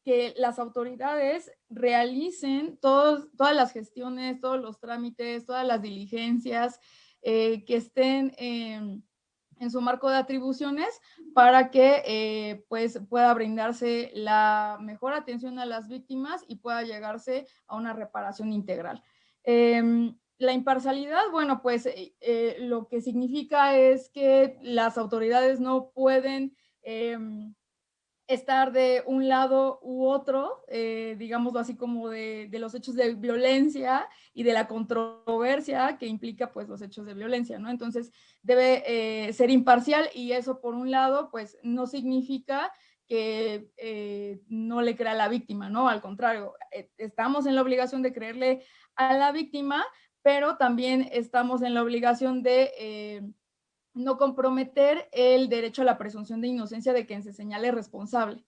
que las autoridades realicen todas las gestiones, todos los trámites, todas las diligencias que estén en su marco de atribuciones para que pues pueda brindarse la mejor atención a las víctimas y pueda llegarse a una reparación integral. La imparcialidad, bueno, pues lo que significa es que las autoridades no pueden estar de un lado u otro, digámoslo así, como de los hechos de violencia y de la controversia que implica pues los hechos de violencia, ¿no? Entonces debe ser imparcial, y eso por un lado pues no significa que no le crea a la víctima, ¿no? Al contrario, estamos en la obligación de creerle a la víctima, pero también estamos en la obligación de no comprometer el derecho a la presunción de inocencia de quien se señale responsable.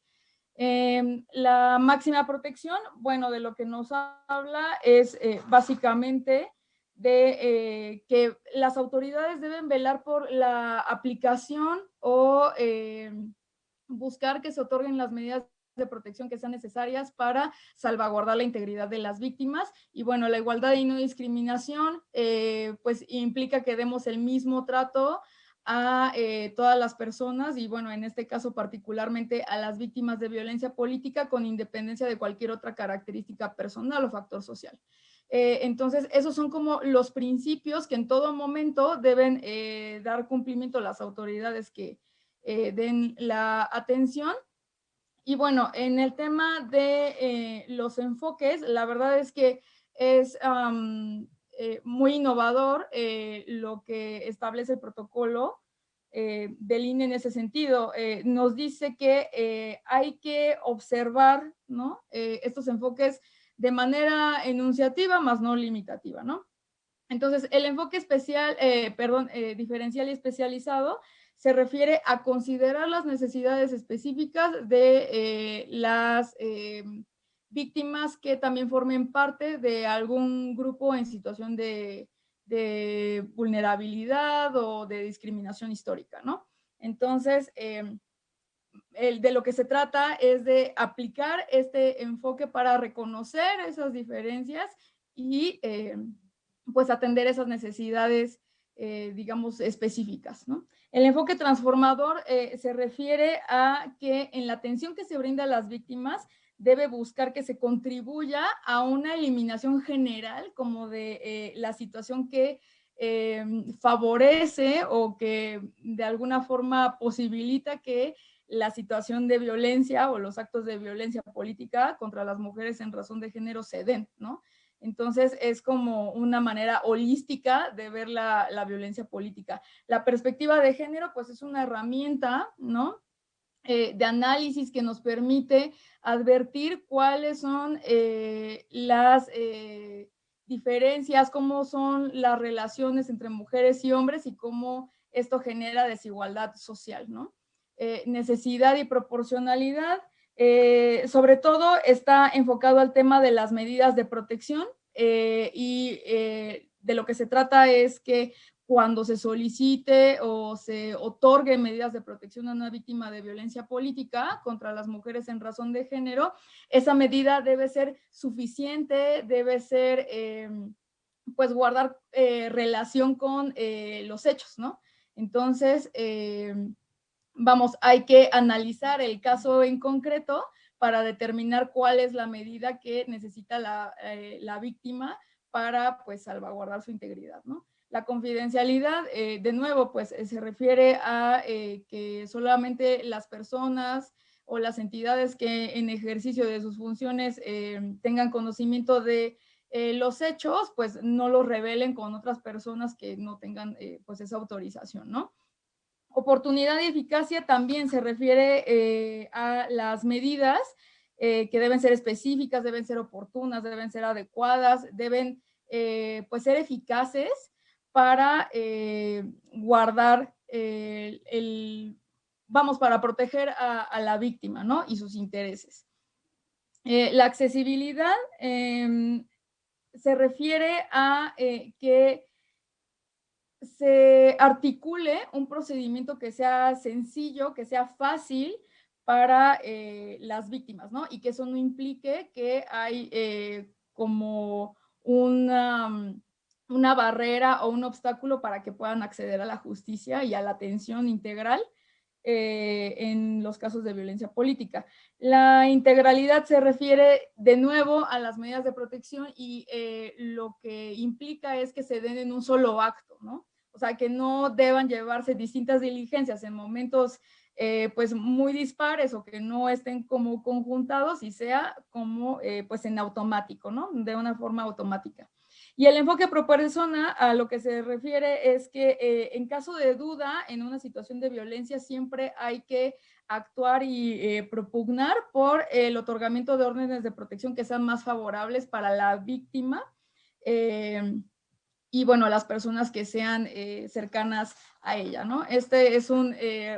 La máxima protección, bueno, de lo que nos habla es básicamente de que las autoridades deben velar por la aplicación o buscar que se otorguen las medidas de protección que sean necesarias para salvaguardar la integridad de las víctimas. Y bueno, la igualdad y no discriminación pues implica que demos el mismo trato a todas las personas, y bueno, en este caso particularmente a las víctimas de violencia política, con independencia de cualquier otra característica personal o factor social. Entonces, esos son como los principios que en todo momento deben dar cumplimiento las autoridades que den la atención. Y bueno, en el tema de los enfoques, la verdad es que es muy innovador lo que establece el protocolo del INE en ese sentido. Nos dice que hay que observar, ¿no? Estos enfoques de manera enunciativa, más no limitativa, ¿no? Entonces, el enfoque diferencial y especializado se refiere a considerar las necesidades específicas de las víctimas que también formen parte de algún grupo en situación de vulnerabilidad o de discriminación histórica, ¿no? Entonces, de lo que se trata es de aplicar este enfoque para reconocer esas diferencias y pues atender esas necesidades, digamos, específicas, ¿no? El enfoque transformador se refiere a que en la atención que se brinda a las víctimas debe buscar que se contribuya a una eliminación general como de la situación que favorece o que de alguna forma posibilita que la situación de violencia o los actos de violencia política contra las mujeres en razón de género se den, ¿no? Entonces es como una manera holística de ver la violencia política. La perspectiva de género pues es una herramienta, ¿no? De análisis que nos permite advertir cuáles son las diferencias, cómo son las relaciones entre mujeres y hombres y cómo esto genera desigualdad social, ¿no? Necesidad y proporcionalidad, sobre todo está enfocado al tema de las medidas de protección y de lo que se trata es que cuando se solicite o se otorgue medidas de protección a una víctima de violencia política contra las mujeres en razón de género, esa medida debe ser suficiente, debe ser, pues, guardar relación con los hechos, ¿no? Entonces, vamos, hay que analizar el caso en concreto para determinar cuál es la medida que necesita la víctima para, pues, salvaguardar su integridad, ¿no? La confidencialidad, de nuevo, pues, se refiere a que solamente las personas o las entidades que en ejercicio de sus funciones tengan conocimiento de los hechos, pues no los revelen con otras personas que no tengan pues esa autorización, ¿no? Oportunidad y eficacia también se refiere a las medidas que deben ser específicas, deben ser oportunas, deben ser adecuadas, deben pues ser eficaces para guardar para proteger a la víctima, ¿no? Y sus intereses. La accesibilidad se refiere a que se articule un procedimiento que sea sencillo, que sea fácil para las víctimas, ¿no? Y que eso no implique que hay como una barrera o un obstáculo para que puedan acceder a la justicia y a la atención integral en los casos de violencia política. La integralidad se refiere de nuevo a las medidas de protección y lo que implica es que se den en un solo acto, ¿no? O sea, que no deban llevarse distintas diligencias en momentos pues muy dispares o que no estén como conjuntados y sea como pues en automático, ¿no? De una forma automática. Y el enfoque pro persona a lo que se refiere es que en caso de duda en una situación de violencia siempre hay que actuar y propugnar por el otorgamiento de órdenes de protección que sean más favorables para la víctima y bueno, las personas que sean cercanas a ella, ¿no? Este es un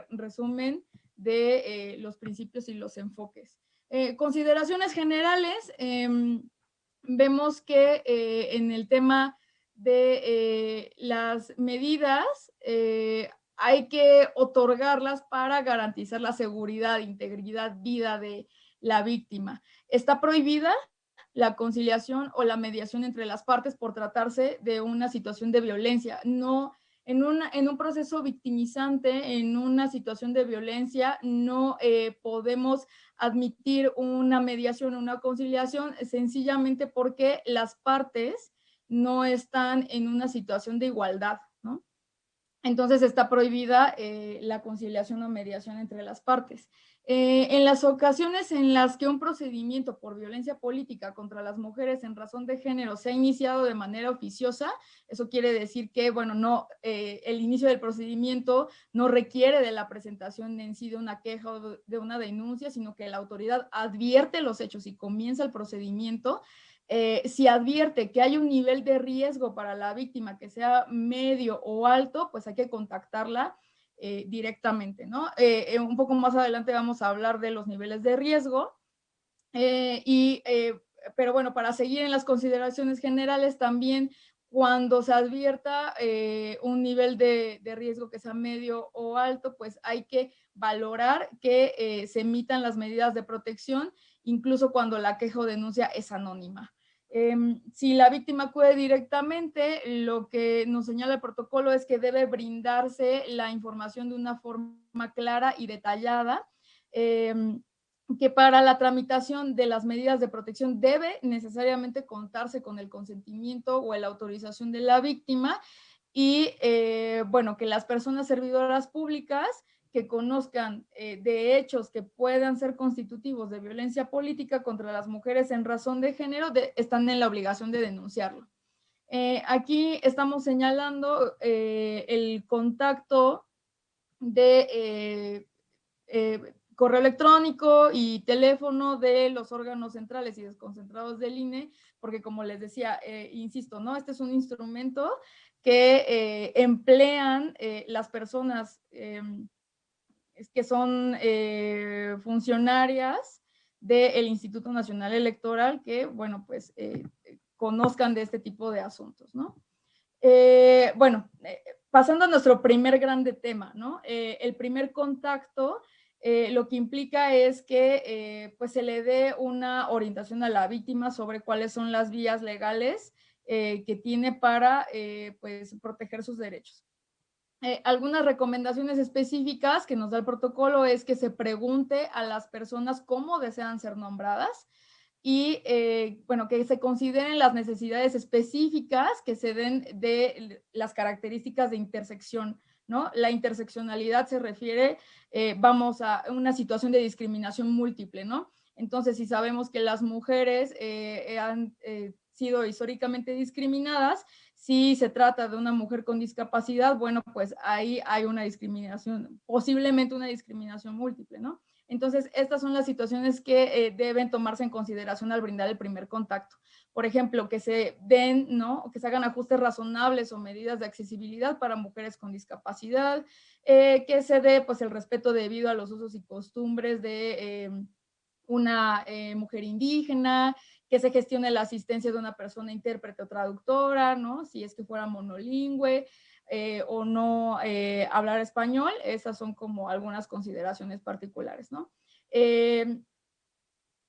resumen de los principios y los enfoques. Consideraciones generales, vemos que en el tema de las medidas hay que otorgarlas para garantizar la seguridad, integridad, vida de la víctima. Está prohibida la conciliación o la mediación entre las partes por tratarse de una situación de violencia. No, en un proceso victimizante, en una situación de violencia, no podemos admitir una mediación, una conciliación, sencillamente porque las partes no están en una situación de igualdad, ¿no? Entonces está prohibida la conciliación o mediación entre las partes. En las ocasiones en las que un procedimiento por violencia política contra las mujeres en razón de género se ha iniciado de manera oficiosa, eso quiere decir que, bueno, no, el inicio del procedimiento no requiere de la presentación en sí de una queja o de una denuncia, sino que la autoridad advierte los hechos y comienza el procedimiento. Si advierte que hay un nivel de riesgo para la víctima que sea medio o alto, pues hay que contactarla directamente, ¿no? Un poco más adelante vamos a hablar de los niveles de riesgo, pero bueno, para seguir en las consideraciones generales también, cuando se advierta un nivel de riesgo que sea medio o alto, pues hay que valorar que se emitan las medidas de protección, incluso cuando la queja o denuncia es anónima. Si la víctima acude directamente, lo que nos señala el protocolo es que debe brindarse la información de una forma clara y detallada, que para la tramitación de las medidas de protección debe necesariamente contarse con el consentimiento o la autorización de la víctima y, bueno, que las personas servidoras públicas que conozcan de hechos que puedan ser constitutivos de violencia política contra las mujeres en razón de género están en la obligación de denunciarlo. Aquí estamos señalando el contacto de correo electrónico y teléfono de los órganos centrales y desconcentrados del INE, porque como les decía, insisto, ¿no? Este es un instrumento que emplean las personas que son funcionarias del Instituto Nacional Electoral que, bueno, pues conozcan de este tipo de asuntos, ¿no? Bueno, pasando a nuestro primer grande tema, ¿no? El primer contacto lo que implica es que pues se le dé una orientación a la víctima sobre cuáles son las vías legales que tiene para pues proteger sus derechos. Algunas recomendaciones específicas que nos da el protocolo es que se pregunte a las personas cómo desean ser nombradas y, bueno, que se consideren las necesidades específicas que se den de las características de intersección, ¿no? La interseccionalidad se refiere, vamos, a una situación de discriminación múltiple, ¿no? Entonces, si sabemos que las mujeres han sido históricamente discriminadas, si se trata de una mujer con discapacidad, bueno, pues ahí hay una discriminación, posiblemente una discriminación múltiple, ¿no? Entonces, estas son las situaciones que deben tomarse en consideración al brindar el primer contacto. Por ejemplo, que se den, ¿no? Que se hagan ajustes razonables o medidas de accesibilidad para mujeres con discapacidad, que se dé, pues, el respeto debido a los usos y costumbres de una mujer indígena, que se gestione la asistencia de una persona intérprete o traductora, ¿no? Si es que fuera monolingüe o no hablar español. Esas son como algunas consideraciones particulares, ¿no?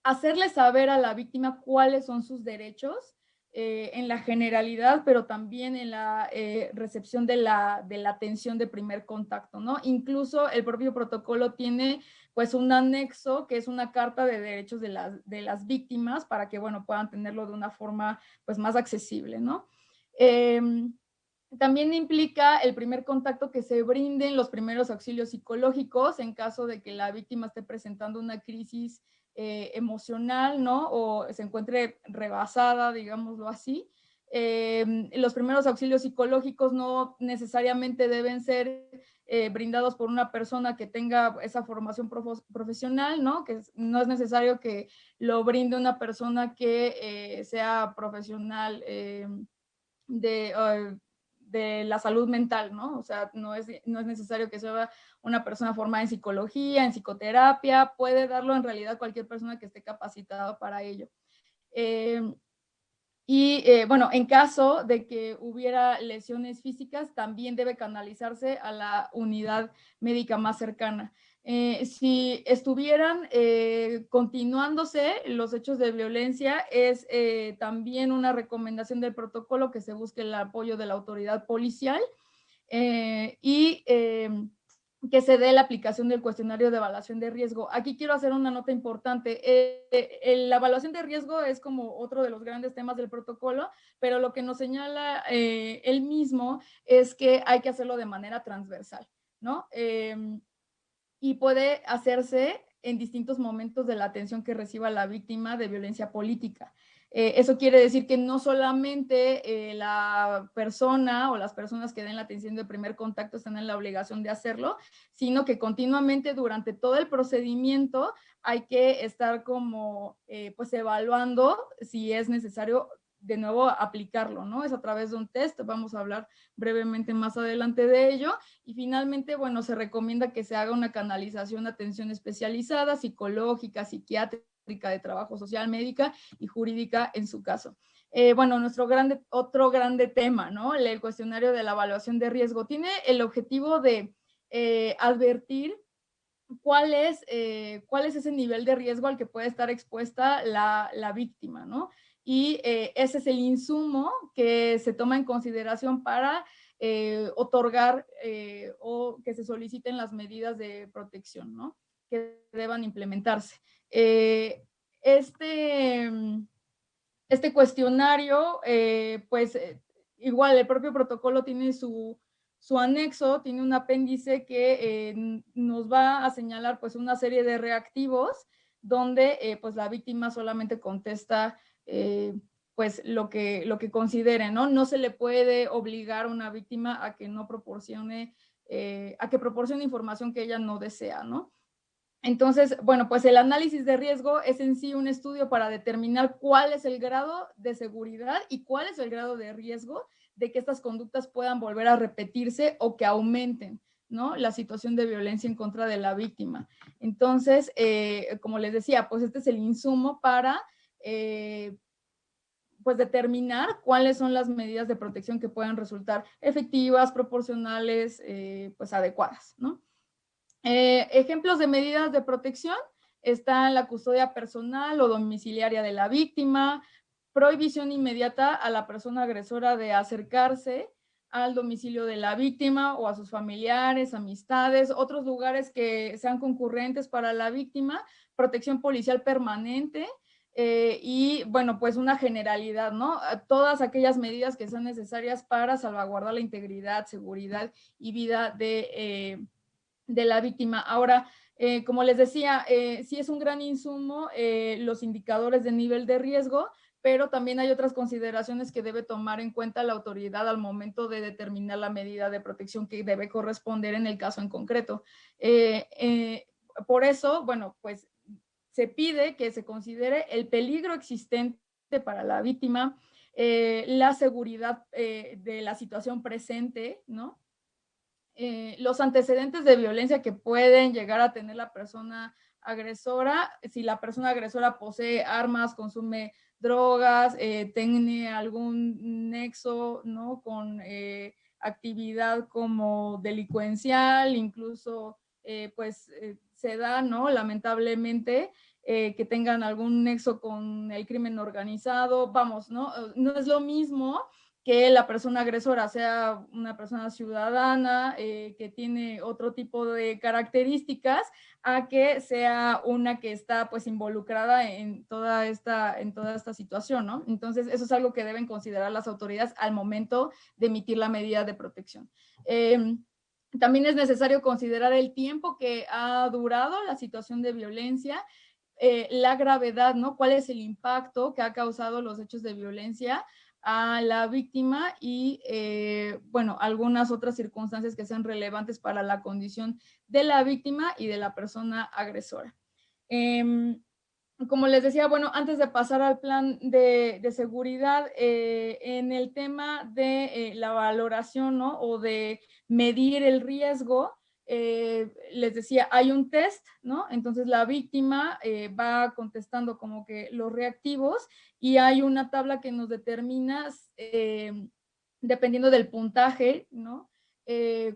Hacerle saber a la víctima cuáles son sus derechos en la generalidad, pero también en la recepción de la atención de primer contacto, ¿no? Incluso el propio protocolo tiene pues un anexo que es una carta de derechos de las víctimas para que, bueno, puedan tenerlo de una forma pues más accesible, ¿no? También implica el primer contacto que se brinden los primeros auxilios psicológicos en caso de que la víctima esté presentando una crisis emocional, ¿no? O se encuentre rebasada, digámoslo así. Los primeros auxilios psicológicos no necesariamente deben ser brindados por una persona que tenga esa formación profesional, ¿no? Que no es necesario que lo brinde una persona que sea profesional de la salud mental, ¿no? O sea, no es necesario que sea una persona formada en psicología, en psicoterapia, puede darlo en realidad cualquier persona que esté capacitada para ello. Bueno, en caso de que hubiera lesiones físicas, también debe canalizarse a la unidad médica más cercana. Si estuvieran continuándose los hechos de violencia, es también una recomendación del protocolo que se busque el apoyo de la autoridad policial y que se dé la aplicación del cuestionario de evaluación de riesgo. Aquí quiero hacer una nota importante. La evaluación de riesgo es como otro de los grandes temas del protocolo, pero lo que nos señala él mismo es que hay que hacerlo de manera transversal, ¿no? Y puede hacerse en distintos momentos de la atención que reciba la víctima de violencia política. Eso quiere decir que no solamente la persona o las personas que den la atención de primer contacto están en la obligación de hacerlo, sino que continuamente durante todo el procedimiento hay que estar como pues evaluando si es necesario de nuevo aplicarlo, ¿no? Es a través de un test, vamos a hablar brevemente más adelante de ello. Y finalmente, bueno, se recomienda que se haga una canalización de atención especializada, psicológica, psiquiátrica, de trabajo social, médica y jurídica en su caso. Bueno, otro grande tema, ¿no? El cuestionario de la evaluación de riesgo tiene el objetivo de advertir cuál es ese nivel de riesgo al que puede estar expuesta la víctima, ¿no? Y ese es el insumo que se toma en consideración para otorgar o que se soliciten las medidas de protección, ¿no? Que deban implementarse. Este cuestionario, pues igual el propio protocolo tiene su anexo, tiene un apéndice que nos va a señalar pues una serie de reactivos donde pues la víctima solamente contesta pues lo que considere, ¿no? No se le puede obligar a una víctima a que no proporcione, a que proporcione información que ella no desea, ¿no? Entonces, bueno, pues el análisis de riesgo es en sí un estudio para determinar cuál es el grado de seguridad y cuál es el grado de riesgo de que estas conductas puedan volver a repetirse o que aumenten, ¿no? La situación de violencia en contra de la víctima. Entonces, como les decía, pues este es el insumo para pues determinar cuáles son las medidas de protección que puedan resultar efectivas, proporcionales, pues adecuadas, ¿no? Ejemplos de medidas de protección están la custodia personal o domiciliaria de la víctima, prohibición inmediata a la persona agresora de acercarse al domicilio de la víctima o a sus familiares, amistades, otros lugares que sean concurrentes para la víctima, protección policial permanente, y bueno, pues una generalidad, ¿no? Todas aquellas medidas que sean necesarias para salvaguardar la integridad, seguridad y vida de la víctima. Ahora, como les decía, sí es un gran insumo los indicadores de nivel de riesgo, pero también hay otras consideraciones que debe tomar en cuenta la autoridad al momento de determinar la medida de protección que debe corresponder en el caso en concreto. Por eso, bueno, pues se pide que se considere el peligro existente para la víctima, la seguridad de la situación presente, ¿no? Los antecedentes de violencia que pueden llegar a tener la persona agresora, si la persona agresora posee armas, consume drogas, tiene algún nexo, ¿no? Con actividad como delincuencial, incluso se da, ¿no? Lamentablemente, que tengan algún nexo con el crimen organizado, vamos, ¿no? No es lo mismo que la persona agresora sea una persona ciudadana que tiene otro tipo de características, a que sea una que está pues involucrada en toda esta situación, ¿no? Entonces eso es algo que deben considerar las autoridades al momento de emitir la medida de protección. También es necesario considerar el tiempo que ha durado la situación de violencia, la gravedad, ¿no? ¿Cuál es el impacto que ha causado los hechos de violencia a la víctima y, bueno, algunas otras circunstancias que sean relevantes para la condición de la víctima y de la persona agresora? Como les decía, bueno, antes de pasar al plan de seguridad, en el tema de la valoración, ¿no? O de medir el riesgo, les decía, hay un test, ¿no? Entonces la víctima va contestando como que los reactivos y hay una tabla que nos determina, dependiendo del puntaje, ¿no?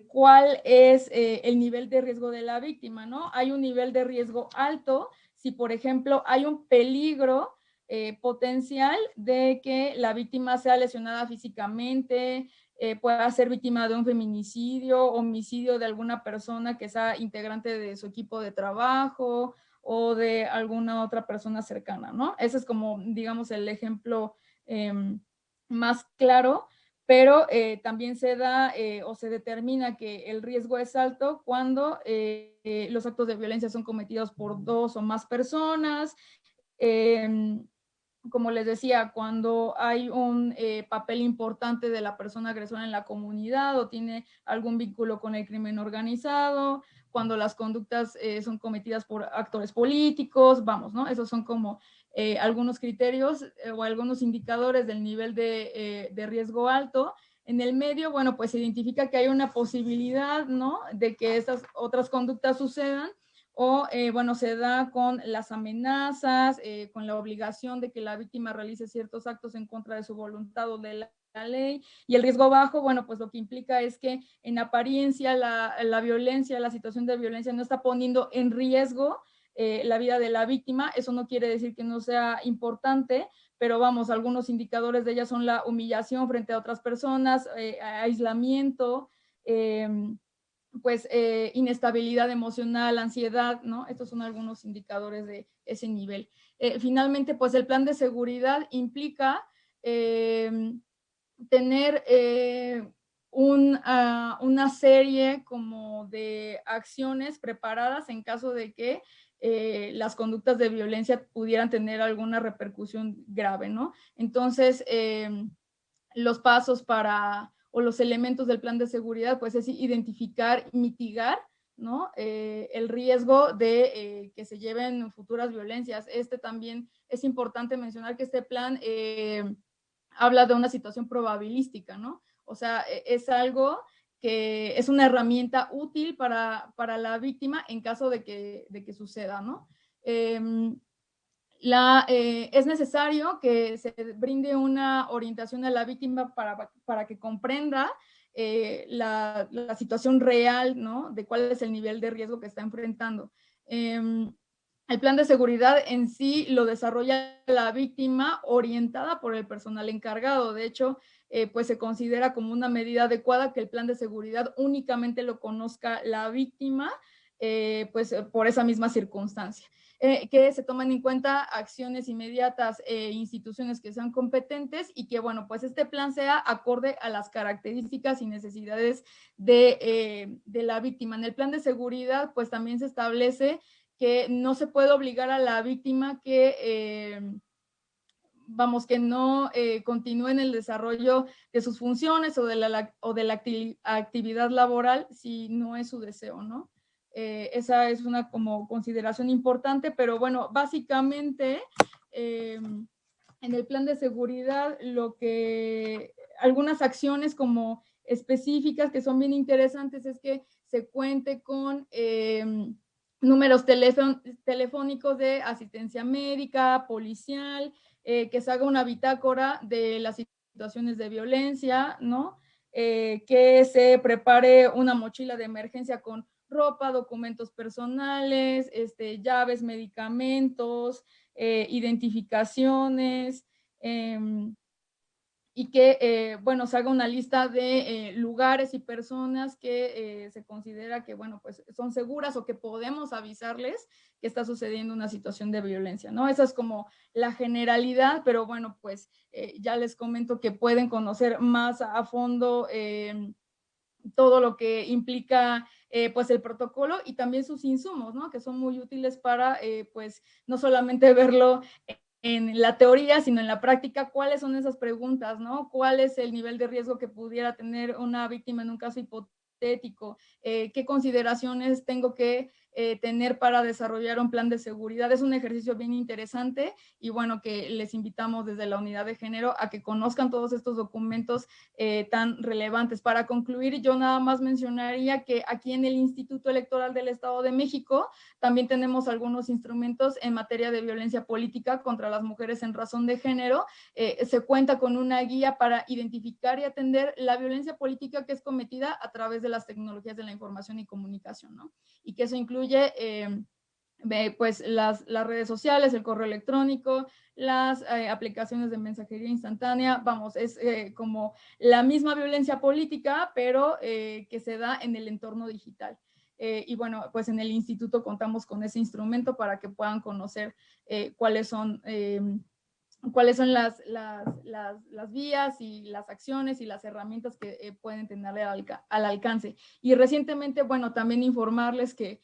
Cuál es el nivel de riesgo de la víctima, ¿no? Hay un nivel de riesgo alto si, por ejemplo, hay un peligro potencial de que la víctima sea lesionada físicamente, pueda ser víctima de un feminicidio, homicidio de alguna persona que sea integrante de su equipo de trabajo o de alguna otra persona cercana, ¿no? Ese es como, digamos, el ejemplo más claro, pero también se da o se determina que el riesgo es alto cuando los actos de violencia son cometidos por 2 o más personas, como les decía, cuando hay un papel importante de la persona agresora en la comunidad o tiene algún vínculo con el crimen organizado, cuando las conductas son cometidas por actores políticos, vamos, ¿no? Esos son como algunos criterios o algunos indicadores del nivel de riesgo alto. En el medio, bueno, pues se identifica que hay una posibilidad, ¿no? De que estas otras conductas sucedan, o bueno, se da con las amenazas, con la obligación de que la víctima realice ciertos actos en contra de su voluntad o de la ley. Y el riesgo bajo, bueno, pues lo que implica es que en apariencia la violencia, la situación de violencia no está poniendo en riesgo la vida de la víctima. Eso no quiere decir que no sea importante, pero vamos, algunos indicadores de ella son la humillación frente a otras personas, aislamiento, pues inestabilidad emocional, ansiedad, ¿no? Estos son algunos indicadores de ese nivel. Finalmente, pues el plan de seguridad implica tener una serie como de acciones preparadas en caso de que las conductas de violencia pudieran tener alguna repercusión grave, ¿no? Entonces, los pasos o los elementos del plan de seguridad, pues es identificar, mitigar, ¿no? El riesgo de que se lleven futuras violencias. También es importante mencionar que este plan habla de una situación probabilística, ¿no? O sea, es algo que es una herramienta útil para la víctima en caso de que suceda, ¿no? Es necesario que se brinde una orientación a la víctima para que comprenda la situación real, ¿no? De cuál es el nivel de riesgo que está enfrentando. El plan de seguridad en sí lo desarrolla la víctima orientada por el personal encargado. De hecho, pues se considera como una medida adecuada que el plan de seguridad únicamente lo conozca la víctima, pues por esa misma circunstancia. Que se tomen en cuenta acciones inmediatas e instituciones que sean competentes y que, bueno, pues este plan sea acorde a las características y necesidades de la víctima. En el plan de seguridad, pues también se establece que no se puede obligar a la víctima que que no continúe en el desarrollo de sus funciones o de la actividad laboral si no es su deseo, ¿no? Esa es una como consideración importante, pero bueno, básicamente en el plan de seguridad algunas acciones como específicas que son bien interesantes es que se cuente con números telefónicos de asistencia médica, policial, que se haga una bitácora de las situaciones de violencia, ¿no? Que se prepare una mochila de emergencia con ropa, documentos personales, llaves, medicamentos, identificaciones, y que, bueno, se haga una lista de lugares y personas que se considera que, bueno, pues son seguras o que podemos avisarles que está sucediendo una situación de violencia, ¿no? Esa es como la generalidad, pero bueno, pues ya les comento que pueden conocer más a fondo todo lo que implica pues el protocolo y también sus insumos, ¿no? Que son muy útiles para pues no solamente verlo en la teoría, sino en la práctica, cuáles son esas preguntas, ¿no? ¿Cuál es el nivel de riesgo que pudiera tener una víctima en un caso hipotético? ¿Qué consideraciones tengo que tener para desarrollar un plan de seguridad? Es un ejercicio bien interesante y bueno, que les invitamos desde la unidad de género a que conozcan todos estos documentos tan relevantes. Para concluir, yo nada más mencionaría que aquí en el Instituto Electoral del Estado de México también tenemos algunos instrumentos en materia de violencia política contra las mujeres en razón de género. Se cuenta con una guía para identificar y atender la violencia política que es cometida a través de las tecnologías de la información y comunicación, ¿no? Y que eso incluye pues las redes sociales, el correo electrónico, las aplicaciones de mensajería instantánea, vamos, es como la misma violencia política, pero que se da en el entorno digital. Y bueno, pues en el instituto contamos con ese instrumento para que puedan conocer cuáles son las vías y las acciones y las herramientas que pueden tener al alcance. Y recientemente, bueno, también informarles que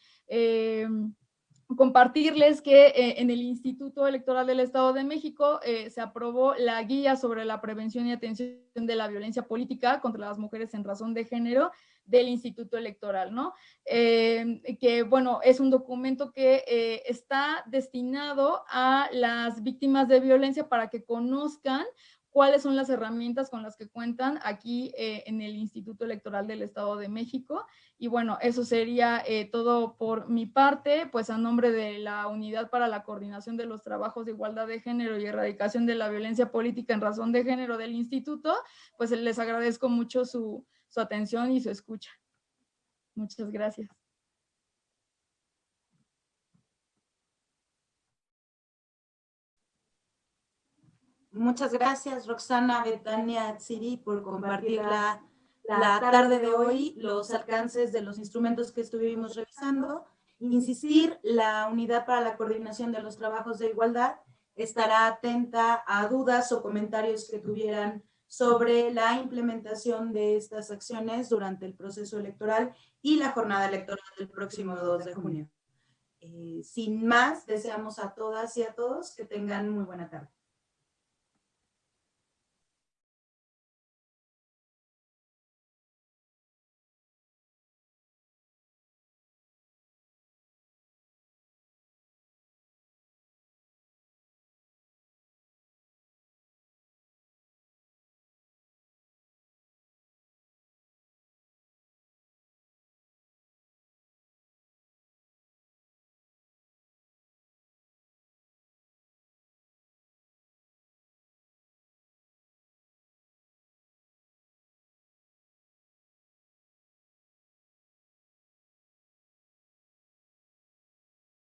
compartirles que en el Instituto Electoral del Estado de México se aprobó la guía sobre la prevención y atención de la violencia política contra las mujeres en razón de género del Instituto Electoral, ¿no? Que, bueno, es un documento que está destinado a las víctimas de violencia para que conozcan cuáles son las herramientas con las que cuentan aquí en el Instituto Electoral del Estado de México. Y bueno, eso sería todo por mi parte, pues a nombre de la Unidad para la Coordinación de los Trabajos de Igualdad de Género y Erradicación de la Violencia Política en Razón de Género del Instituto, pues les agradezco mucho su atención y su escucha. Muchas gracias. Muchas gracias, Roxana, Betania, Tsiri, por compartir la tarde de hoy los alcances de los instrumentos que estuvimos revisando. Insistir, la Unidad para la Coordinación de los Trabajos de Igualdad estará atenta a dudas o comentarios que tuvieran sobre la implementación de estas acciones durante el proceso electoral y la jornada electoral del próximo 2 de junio. Sin más, deseamos a todas y a todos que tengan muy buena tarde.